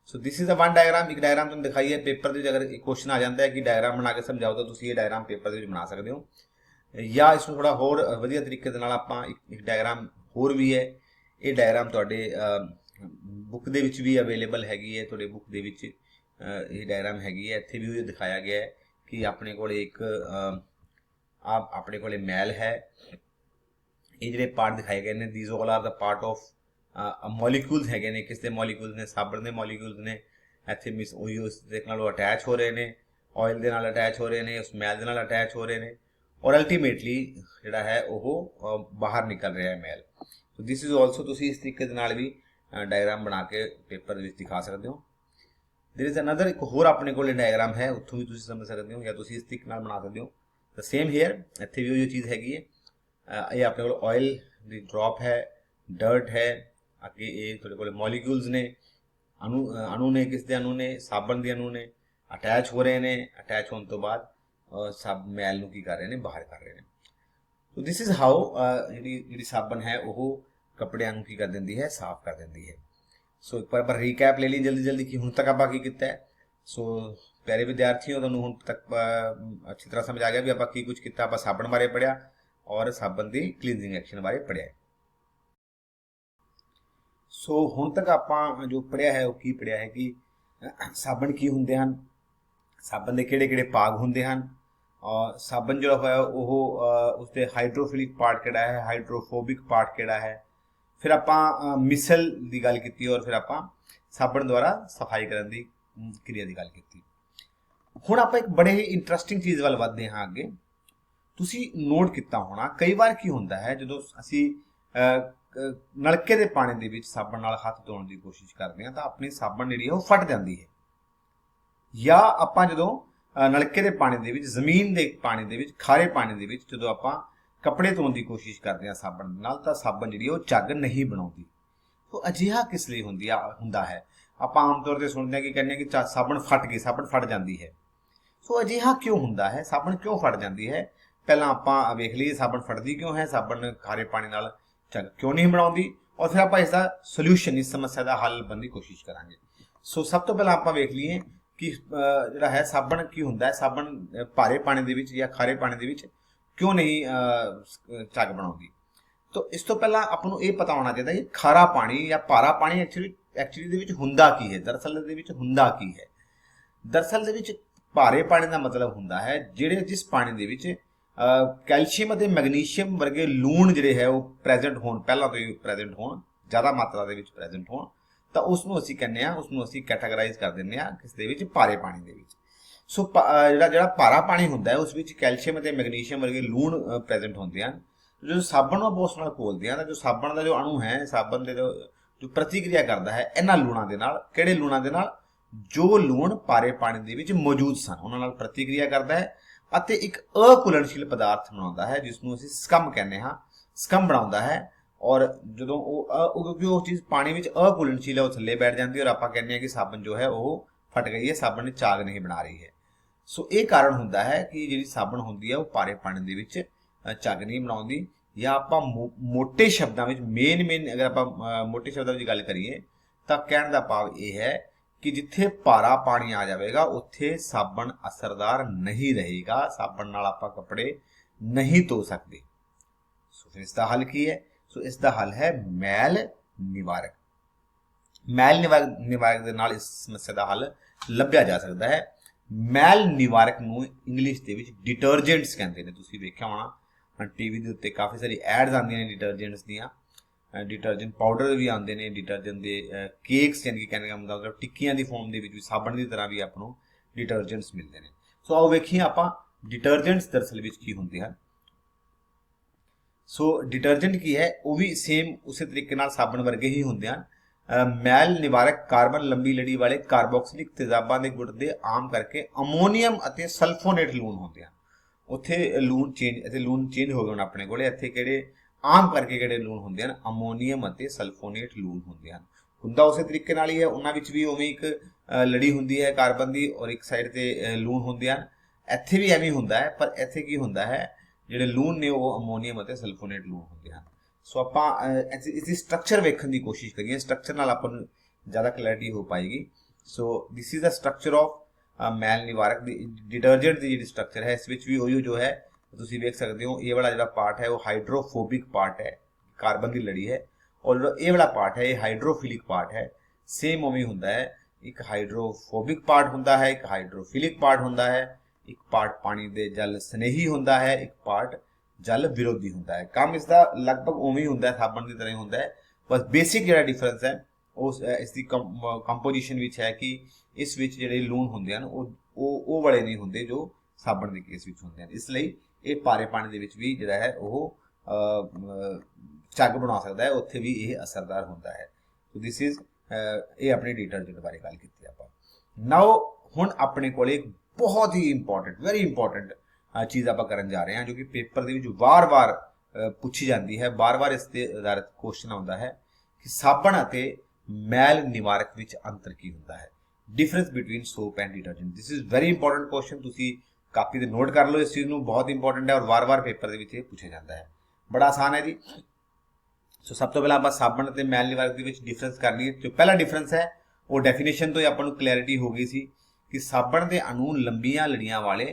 So this is a one diagram. ਇੱਕ ਡਾਇਗਰਾਮ ਤੁਹਾਨੂੰ ਦਿਖਾਈ ਹੈ ਪੇਪਰ ਦੇ ਵਿੱਚ, ਅਗਰ ਇੱਕ ਕੁਐਸਚਨ ਆ ਜਾਂਦਾ ਹੈ ਕਿ ਡਾਇਗਰਾਮ ਬਣਾ ਕੇ ਸਮਝਾਓ, ਤਾਂ ਤੁਸੀਂ ਇਹ ਡਾਇਗਰਾਮ ਪੇਪਰ ਦੇ ਵਿੱਚ ਬਣਾ ਸਕਦੇ ਹੋ। ਜਾਂ ਇਸ ਨੂੰ ਥੋੜਾ ਹੋਰ ਵਧੀਆ ਤਰੀਕੇ ਦੇ ਨਾਲ ਆਪਾਂ ਇੱਕ ਡਾਇਗਰਾਮ ਹੋਰ ਵੀ ਹੈ, ਇਹ ਡਾਇਗਰਾਮ ਤੁਹਾਡੇ ਬੁੱਕ ਦੇ ਵਿੱਚ ਵੀ ਅਵੇਲੇਬਲ ਹੈਗੀ ਹੈ। ਤੁਹਾਡੇ ਬੁੱਕ ਦੇ ਵਿੱਚ ਇਹ ਡਾਇਗਰਾਮ ਹੈਗੀ ਹੈ, ਇੱਥੇ ਵੀ ਦਿਖਾਇਆ ਗਿਆ ਹੈ ਕਿ ਆਪਣੇ ਕੋਲ ਇੱਕ ਆਪਣੇ ਕੋਲ ਮੈਲ ਹੈ। ਇਹ ਜਿਹੜੇ ਪਾਰਟ ਦਿਖਾਏ ਗਏ ਨੇ, these all are the part of molecules ਹੈਗੇ ਨੇ। ਕਿਸ ਦੇ ਮੋਲੀਕਿਊਲਸ ਨੇ, ਸਾਬਣ ਦੇ ਮੋਲੀਕਿਊਲਸ ਨੇ। ਇੱਥੇ ਮਿਸ ਉਹੀ ਉਸ ਦੇ ਨਾਲ ਉਹ ਅਟੈਚ ਹੋ ਰਹੇ ਨੇ, ਆਇਲ ਦੇ ਨਾਲ ਅਟੈਚ ਹੋ ਰਹੇ ਨੇ, ਉਸ ਮੈਲ ਦੇ ਨਾਲ ਅਟੈਚ ਹੋ ਰਹੇ ਨੇ, ਔਰ ਅਲਟੀਮੇਟਲੀ ਜਿਹੜਾ ਹੈ ਉਹ ਬਾਹਰ ਨਿਕਲ ਰਿਹਾ ਹੈ ਮੈਲ। ਸੋ ਦਿਸ ਇਜ਼ ਆਲਸੋ, ਤੁਸੀਂ ਇਸ ਤਰੀਕੇ ਦੇ ਨਾਲ ਵੀ ਡਾਇਗਰਾਮ ਬਣਾ ਕੇ ਪੇਪਰ ਦੇ ਵਿੱਚ ਦਿਖਾ ਸਕਦੇ ਹੋ। ਦੇਰ ਇਜ਼ ਅਨਦਰ, ਇੱਕ ਹੋਰ ਆਪਣੇ ਕੋਲ ਡਾਇਗਰਾਮ ਹੈ, ਉੱਥੋਂ ਵੀ ਤੁਸੀਂ ਸਮਝ ਸਕਦੇ ਹੋ, ਜਾਂ ਤੁਸੀਂ ਇਸ ਤਰੀਕੇ ਨਾਲ ਬਣਾ ਸਕਦੇ ਹੋ। ਤਾਂ ਸੇਮ ਹੇਅਰ, ਇੱਥੇ ਵੀ ਉਹੀ ਚੀਜ਼ ਹੈਗੀ ਹੈ। ਇਹ ਆਪਣੇ ਕੋਲ ਆਇਲ ਦੀ ਡ੍ਰੌਪ ਹੈ, ਡਰਟ ਹੈ, ਅੱਗੇ ਇਹ ਤੁਹਾਡੇ ਕੋਲ ਮੋਲੀਕਿਊਲਸ ਨੇ, ਅਣੂ ਨੇ, ਕਿਸ ਦੇ ਅਣੂ ਨੇ, ਸਾਬਣ ਦੇ ਅਣੂ ਨੇ, ਅਟੈਚ ਹੋ ਰਹੇ ਨੇ। ਅਟੈਚ ਹੋਣ ਤੋਂ ਬਾਅਦ ਸਭ ਮੈਲ ਨੂੰ ਕੀ ਕਰ ਰਹੇ ਨੇ, ਬਾਹਰ ਕਰ ਰਹੇ ਨੇ। ਸੋ ਦਿਸ ਇਜ਼ ਹਾਊ ਜਿਹੜੀ ਸਾਬਣ ਹੈ ਉਹ ਕੱਪੜਿਆਂ ਨੂੰ ਕੀ ਕਰ ਦਿੰਦੀ ਹੈ, ਸਾਫ਼ ਕਰ ਦਿੰਦੀ ਹੈ। ਸੋ ਇੱਕ ਵਾਰ ਆਪਾਂ ਰੀਕੈਪ ਲੈ ਲਈ ਜਲਦੀ ਕਿ ਹੁਣ ਤੱਕ ਆਪਾਂ ਕੀ ਕੀਤਾ ਹੈ। ਸੋ ਪਿਆਰੇ ਵਿਦਿਆਰਥੀਓ, ਤੁਹਾਨੂੰ ਹੁਣ ਤੱਕ ਅੱਛੀ ਤਰ੍ਹਾਂ ਸਮਝ ਆ ਗਿਆ ਵੀ ਆਪਾਂ ਕੀ ਕੁਝ ਕੀਤਾ। ਆਪਾਂ ਸਾਬਣ ਬਾਰੇ ਪੜ੍ਹਿਆ ਔਰ ਸਾਬਣ ਦੀ ਕਲੀਨਜ਼ਿੰਗ ਐਕਸ਼ਨ ਬਾਰੇ ਪੜ੍ਹਿਆ। सो हुण तक आपां जो पढ़िया है वो की पढ़िया है कि साबण की हुंदे हन, साबण दे किहड़े किहड़े भाग हुंदे हन, और साबण जो है वो उसके हाइड्रोफिलिक पार्ट किहड़ा है, हाइड्रोफोबिक पार्ट किहड़ा है। फिर आपां मिसल की गल की और फिर आपां साबण द्वारा सफाई करने की क्रिया की गल की। हुण आपां एक बड़े ही इंटरस्टिंग चीज़ वाल वधदे हां अगे। ਤੁਸੀਂ ਨੋਟ ਕੀਤਾ ਹੋਣਾ ਕਈ ਵਾਰ ਕੀ ਹੁੰਦਾ ਹੈ ਜਦੋਂ ਅਸੀਂ ਨਲਕੇ ਦੇ ਪਾਣੀ ਦੇ ਵਿੱਚ ਸਾਬਣ ਨਾਲ ਹੱਥ ਧੋਣ ਦੀ ਕੋਸ਼ਿਸ਼ ਕਰਦੇ ਹਾਂ ਤਾਂ ਆਪਣੀ ਸਾਬਣ ਜਿਹੜੀ ਹੈ ਉਹ ਫਟ ਜਾਂਦੀ ਹੈ, ਜਾਂ ਆਪਾਂ ਜਦੋਂ ਨਲਕੇ ਦੇ ਪਾਣੀ ਦੇ ਵਿੱਚ, ਜ਼ਮੀਨ ਦੇ ਪਾਣੀ ਦੇ ਵਿੱਚ, ਖਾਰੇ ਪਾਣੀ ਦੇ ਵਿੱਚ ਜਦੋਂ ਆਪਾਂ ਕੱਪੜੇ ਧੋਣ ਦੀ ਕੋਸ਼ਿਸ਼ ਕਰਦੇ ਹਾਂ ਸਾਬਣ ਨਾਲ ਤਾਂ ਸਾਬਣ ਜਿਹੜੀ ਉਹ ਝੱਗ ਨਹੀਂ ਬਣਾਉਂਦੀ। ਸੋ ਅਜਿਹਾ ਕਿਸ ਲਈ ਹੁੰਦਾ ਹੈ? ਆਪਾਂ ਆਮ ਤੌਰ ਤੇ ਸੁਣਦੇ ਹਾਂ ਕਿ ਕਹਿੰਦੇ ਕਿ ਸਾਬਣ ਫਟ ਗਈ, ਸਾਬਣ ਫਟ ਜਾਂਦੀ ਹੈ। ਸੋ ਅਜਿਹਾ ਕਿਉਂ ਹੁੰਦਾ ਹੈ? ਸਾਬਣ ਕਿਉਂ ਫਟ ਜਾਂਦੀ ਹੈ? ਪਹਿਲਾਂ ਆਪਾਂ ਵੇਖ ਲਈਏ ਸਾਬਣ ਫਟਦੀ ਕਿਉਂ ਹੈ, ਸਾਬਣ ਖਾਰੇ ਪਾਣੀ ਨਾਲ ਝੱਗ ਕਿਉਂ ਨਹੀਂ ਬਣਾਉਂਦੀ, ਔਰ ਫਿਰ ਆਪਾਂ ਇਸ ਦਾ ਸੋਲੂਸ਼ਨ, ਇਸ ਸਮੱਸਿਆ ਦਾ ਹੱਲ ਲੱਭਣ ਦੀ ਕੋਸ਼ਿਸ਼ ਕਰਾਂਗੇ। ਸੋ ਸਭ ਤੋਂ ਪਹਿਲਾਂ ਆਪਾਂ ਵੇਖ ਲਈਏ ਕਿ ਜਿਹੜਾ ਹੈ ਸਾਬਣ ਕੀ ਹੁੰਦਾ ਹੈ, ਸਾਬਣ ਭਾਰੇ ਪਾਣੀ ਦੇ ਵਿੱਚ ਜਾਂ ਖਾਰੇ ਪਾਣੀ ਦੇ ਵਿੱਚ ਕਿਉਂ ਨਹੀਂ ਝੱਗ ਬਣਾਉਂਦੀ। ਤਾਂ ਇਸ ਤੋਂ ਪਹਿਲਾਂ ਆਪਾਂ ਨੂੰ ਇਹ ਪਤਾ ਹੋਣਾ ਚਾਹੀਦਾ ਕਿ ਖਾਰਾ ਪਾਣੀ ਜਾਂ ਭਾਰਾ ਪਾਣੀ ਐਕਚੁਅਲੀ ਦੇ ਵਿੱਚ ਹੁੰਦਾ ਕੀ ਹੈ, ਦਰਅਸਲ ਦੇ ਵਿੱਚ ਹੁੰਦਾ ਕੀ ਹੈ। ਦਰਅਸਲ ਦੇ ਵਿੱਚ ਭਾਰੇ ਪਾਣੀ ਦਾ ਮਤਲਬ ਹੁੰਦਾ ਹੈ ਜਿਸ ਪਾਣੀ ਦੇ ਵਿੱਚ ਕੈਲਸ਼ੀਅਮ ਅਤੇ ਮੈਗਨੀਸ਼ੀਅਮ ਵਰਗੇ ਲੂਣ ਜਿਹੜੇ ਹੈ ਉਹ ਪ੍ਰੈਜ਼ੈਂਟ ਹੋਣ, ਪਹਿਲਾਂ ਤੋਂ ਹੀ ਪ੍ਰੈਜ਼ੈਂਟ ਹੋਣ, ਜ਼ਿਆਦਾ ਮਾਤਰਾ ਦੇ ਵਿੱਚ ਪ੍ਰੈਜ਼ੈਂਟ ਹੋਣ, ਤਾਂ ਉਸ ਨੂੰ ਅਸੀਂ ਕਹਿੰਦੇ ਹਾਂ, ਉਸ ਨੂੰ ਅਸੀਂ ਕੈਟਾਗਰਾਈਜ਼ ਕਰ ਦਿੰਦੇ ਹਾਂ ਕਿਸ ਦੇ ਵਿੱਚ? ਭਾਰੇ ਪਾਣੀ ਦੇ ਵਿੱਚ। ਸੋ ਜਿਹੜਾ ਭਾਰਾ ਪਾਣੀ ਹੁੰਦਾ ਹੈ ਉਸ ਵਿੱਚ ਕੈਲਸ਼ੀਅਮ ਅਤੇ ਮੈਗਨੀਸ਼ੀਅਮ ਵਰਗੇ ਲੂਣ ਪ੍ਰੈਜ਼ੈਂਟ ਹੁੰਦੇ ਹਨ। ਜਦੋਂ ਸਾਬਣ ਨੂੰ ਆਪਾਂ ਉਸ ਨਾਲ ਘੋਲਦੇ ਹਾਂ ਤਾਂ ਜੋ ਸਾਬਣ ਦਾ ਜੋ ਅਣੂ ਹੈ, ਸਾਬਣ ਦੇ ਜੋ ਪ੍ਰਤੀਕਿਰਿਆ ਕਰਦਾ ਹੈ ਇਹਨਾਂ ਲੂਣਾਂ ਦੇ ਨਾਲ। ਕਿਹੜੇ ਲੂਣਾਂ ਦੇ ਨਾਲ? ਜੋ ਲੂਣ ਭਾਰੇ ਪਾਣੀ ਦੇ ਵਿੱਚ ਮੌਜੂਦ ਸਨ ਉਹਨਾਂ ਨਾਲ ਪ੍ਰਤੀਕਿਰਿਆ ਕਰਦਾ ਹੈ ਅਤੇ ਇੱਕ ਅਘੁਲਣਸ਼ੀਲ ਪਦਾਰਥ ਬਣਾਉਂਦਾ ਹੈ ਜਿਸ ਨੂੰ ਅਸੀਂ ਸਕਮ ਕਹਿੰਦੇ ਹਾਂ, ਸਕਮ ਬਣਾਉਂਦਾ ਹੈ। ਔਰ ਜਦੋਂ ਕਿਉਂਕਿ ਉਹ ਚੀਜ਼ ਪਾਣੀ ਵਿੱਚ ਅਘੁਲਣਸ਼ੀਲ ਹੈ ਉਹ ਥੱਲੇ ਬੈਠ ਜਾਂਦੀ ਹੈ ਔਰ ਆਪਾਂ ਕਹਿੰਦੇ ਹਾਂ ਕਿ ਸਾਬਣ ਜੋ ਹੈ ਉਹ ਫਟ ਗਈ ਹੈ, ਸਾਬਣ ਝਾਗ ਨਹੀਂ ਬਣਾ ਰਹੀ ਹੈ। ਸੋ ਇਹ ਕਾਰਨ ਹੁੰਦਾ ਹੈ ਕਿ ਜਿਹੜੀ ਸਾਬਣ ਹੁੰਦੀ ਹੈ ਉਹ ਭਾਰੇ ਪਾਣੀ ਦੇ ਵਿੱਚ ਝੱਗ ਨਹੀਂ ਬਣਾਉਂਦੀ। ਜਾਂ ਆਪਾਂ ਮੋਟੇ ਸ਼ਬਦਾਂ ਵਿੱਚ ਮੇਨ ਅਗਰ ਆਪਾਂ ਮੋਟੇ ਸ਼ਬਦਾਂ ਵਿੱਚ ਗੱਲ ਕਰੀਏ ਤਾਂ ਕਹਿਣ ਦਾ ਭਾਵ ਇਹ ਹੈ ਕਿ ਜਿੱਥੇ ਭਾਰਾ ਪਾਣੀ ਆ ਜਾਵੇਗਾ ਉੱਥੇ ਸਾਬਣ ਅਸਰਦਾਰ ਨਹੀਂ ਰਹੇਗਾ, ਸਾਬਣ ਨਾਲ ਆਪਾਂ ਕੱਪੜੇ ਨਹੀਂ ਧੋ ਸਕਦੇ। ਸੋ ਫਿਰ ਇਸ ਦਾ ਹੱਲ ਕੀ ਹੈ? ਸੋ ਇਸ ਦਾ ਹੱਲ ਹੈ ਮੈਲ ਨਿਵਾਰਕ। ਮੈਲ ਨਿਵਾਰਕ ਦੇ ਨਾਲ ਇਸ ਸਮੱਸਿਆ ਦਾ ਹੱਲ ਲੱਭਿਆ ਜਾ ਸਕਦਾ ਹੈ। ਮੈਲ ਨਿਵਾਰਕ ਨੂੰ ਇੰਗਲਿਸ਼ ਦੇ ਵਿੱਚ ਡਿਟਰਜੈਂਟਸ ਕਹਿੰਦੇ ਨੇ। ਤੁਸੀਂ ਵੇਖਿਆ ਹੋਣਾ ਟੀਵੀ ਦੇ ਉੱਤੇ ਕਾਫੀ ਸਾਰੀ ਐਡਸ ਆਉਂਦੀਆਂ ਨੇ ਡਿਟਰਜੈਂਟਸ ਦੀਆਂ। डिटर्जेंट पाउडर भी आते हैं, डिटर्जेंट के केक्स यानी कि कहने का मतलब टिक्कियां की फॉर्म के साबण की तरह भी आपको डिटर्जेंट्स मिलते हैं। सो आओ वेखिए आप डिटर्जेंट्स दरअसल की होंगे हैं। सो डिटर्जेंट की है वो भी सेम उस तरीके साबण वर्गे ही होंगे हैं। मैल निवारक कार्बन लंबी लड़ी वाले कार्बोक्सिलिक तेजाबा के गुण के आम करके अमोनीयम और सल्फोनेट लूण होंगे हैं। उत्थे लूण चेंज हो गए अपने को। इत्थे किहड़े आम करके किहड़े लूण होंदे हन? अमोनीयम अते सल्फोनेट लूण होंदे हन। हुंदा उस तरीके नाल ही है, उन्हां विच भी उवें एक लड़ी हुंदी है कार्बन दी और एक साइड ते लूण होंदे हन। इत्थे भी एवें हुंदा है, पर इत्थे की हुंदा है जिहड़े लूण ने वो अमोनीयम अते सल्फोनेट लूण होंदे हन। सो आपां इसदी स्ट्रक्चर वेखण दी कोशिश करिए, स्ट्रक्चर नाल आपां नूं ज़्यादा क्लैरिटी हो पाएगी। So this is the structure of मैल निवारक दी डिटर्जेंट दी जिहड़ी स्ट्रक्चर है इस विच भी उही जो है तुसीं वेख सकते हो। ये वाला जो पार्ट है वो हाइड्रोफोबिक पार्ट है, कार्बन की लड़ी है, और जो ये वाला पार्ट है ये हाइड्रोफिलिक पार्ट है। सेम उवें हुंदा है, एक हाइड्रोफोबिक पार्ट हुंदा है, एक हाइड्रोफिलिक पार्ट हुंदा है, एक पार्ट पानी दे जल स्नेही हुंदा है, एक पार्ट जल विरोधी हुंदा है। काम इसका लगभग उवें हुंदा है, साबण की तरह हुंदा है, बस बेसिक जिहड़ा डिफरेंस है उस इसकी कंपोजिशन विच है कि इस विच जिहड़े लूण हुंदे हन वो वाले नहीं हुंदे जो साबण के केस विच हुंदे हन। इसलिए ये भारे पानी के भी जो है वो झग बना सकता है, उत्थे भी ये असरदार होता है। तो दिस इज ये अपने डिटर्जेंट बारे गल की आप। नाउ हुण अपने को एक बहुत ही इंपॉर्टेंट वेरी इंपॉर्टेंट चीज़ आप करन जा रहे हैं जो कि पेपर के वार वार पूछी जाती है, बार बार इस आधारित क्वेश्चन आता है कि साबण अते मैल निवारक विच अंतर की होता है, difference between soap and detergent. This is very important question, तुसी कापी ते नोट कर लो इस चीज़ को, बहुत इंपॉर्टेंट है और वार वार पेपर के पूछा जाता है। बड़ा आसान है जी। सो सब तो पहले आप साबण ते मैल निवारक के डिफरेंस कर लीए। जो पहला डिफरेंस है वो डेफिनेशन तो ही आपको क्लैरिटी हो गई सी कि साबण के अणु लंबियां लड़ियां वाले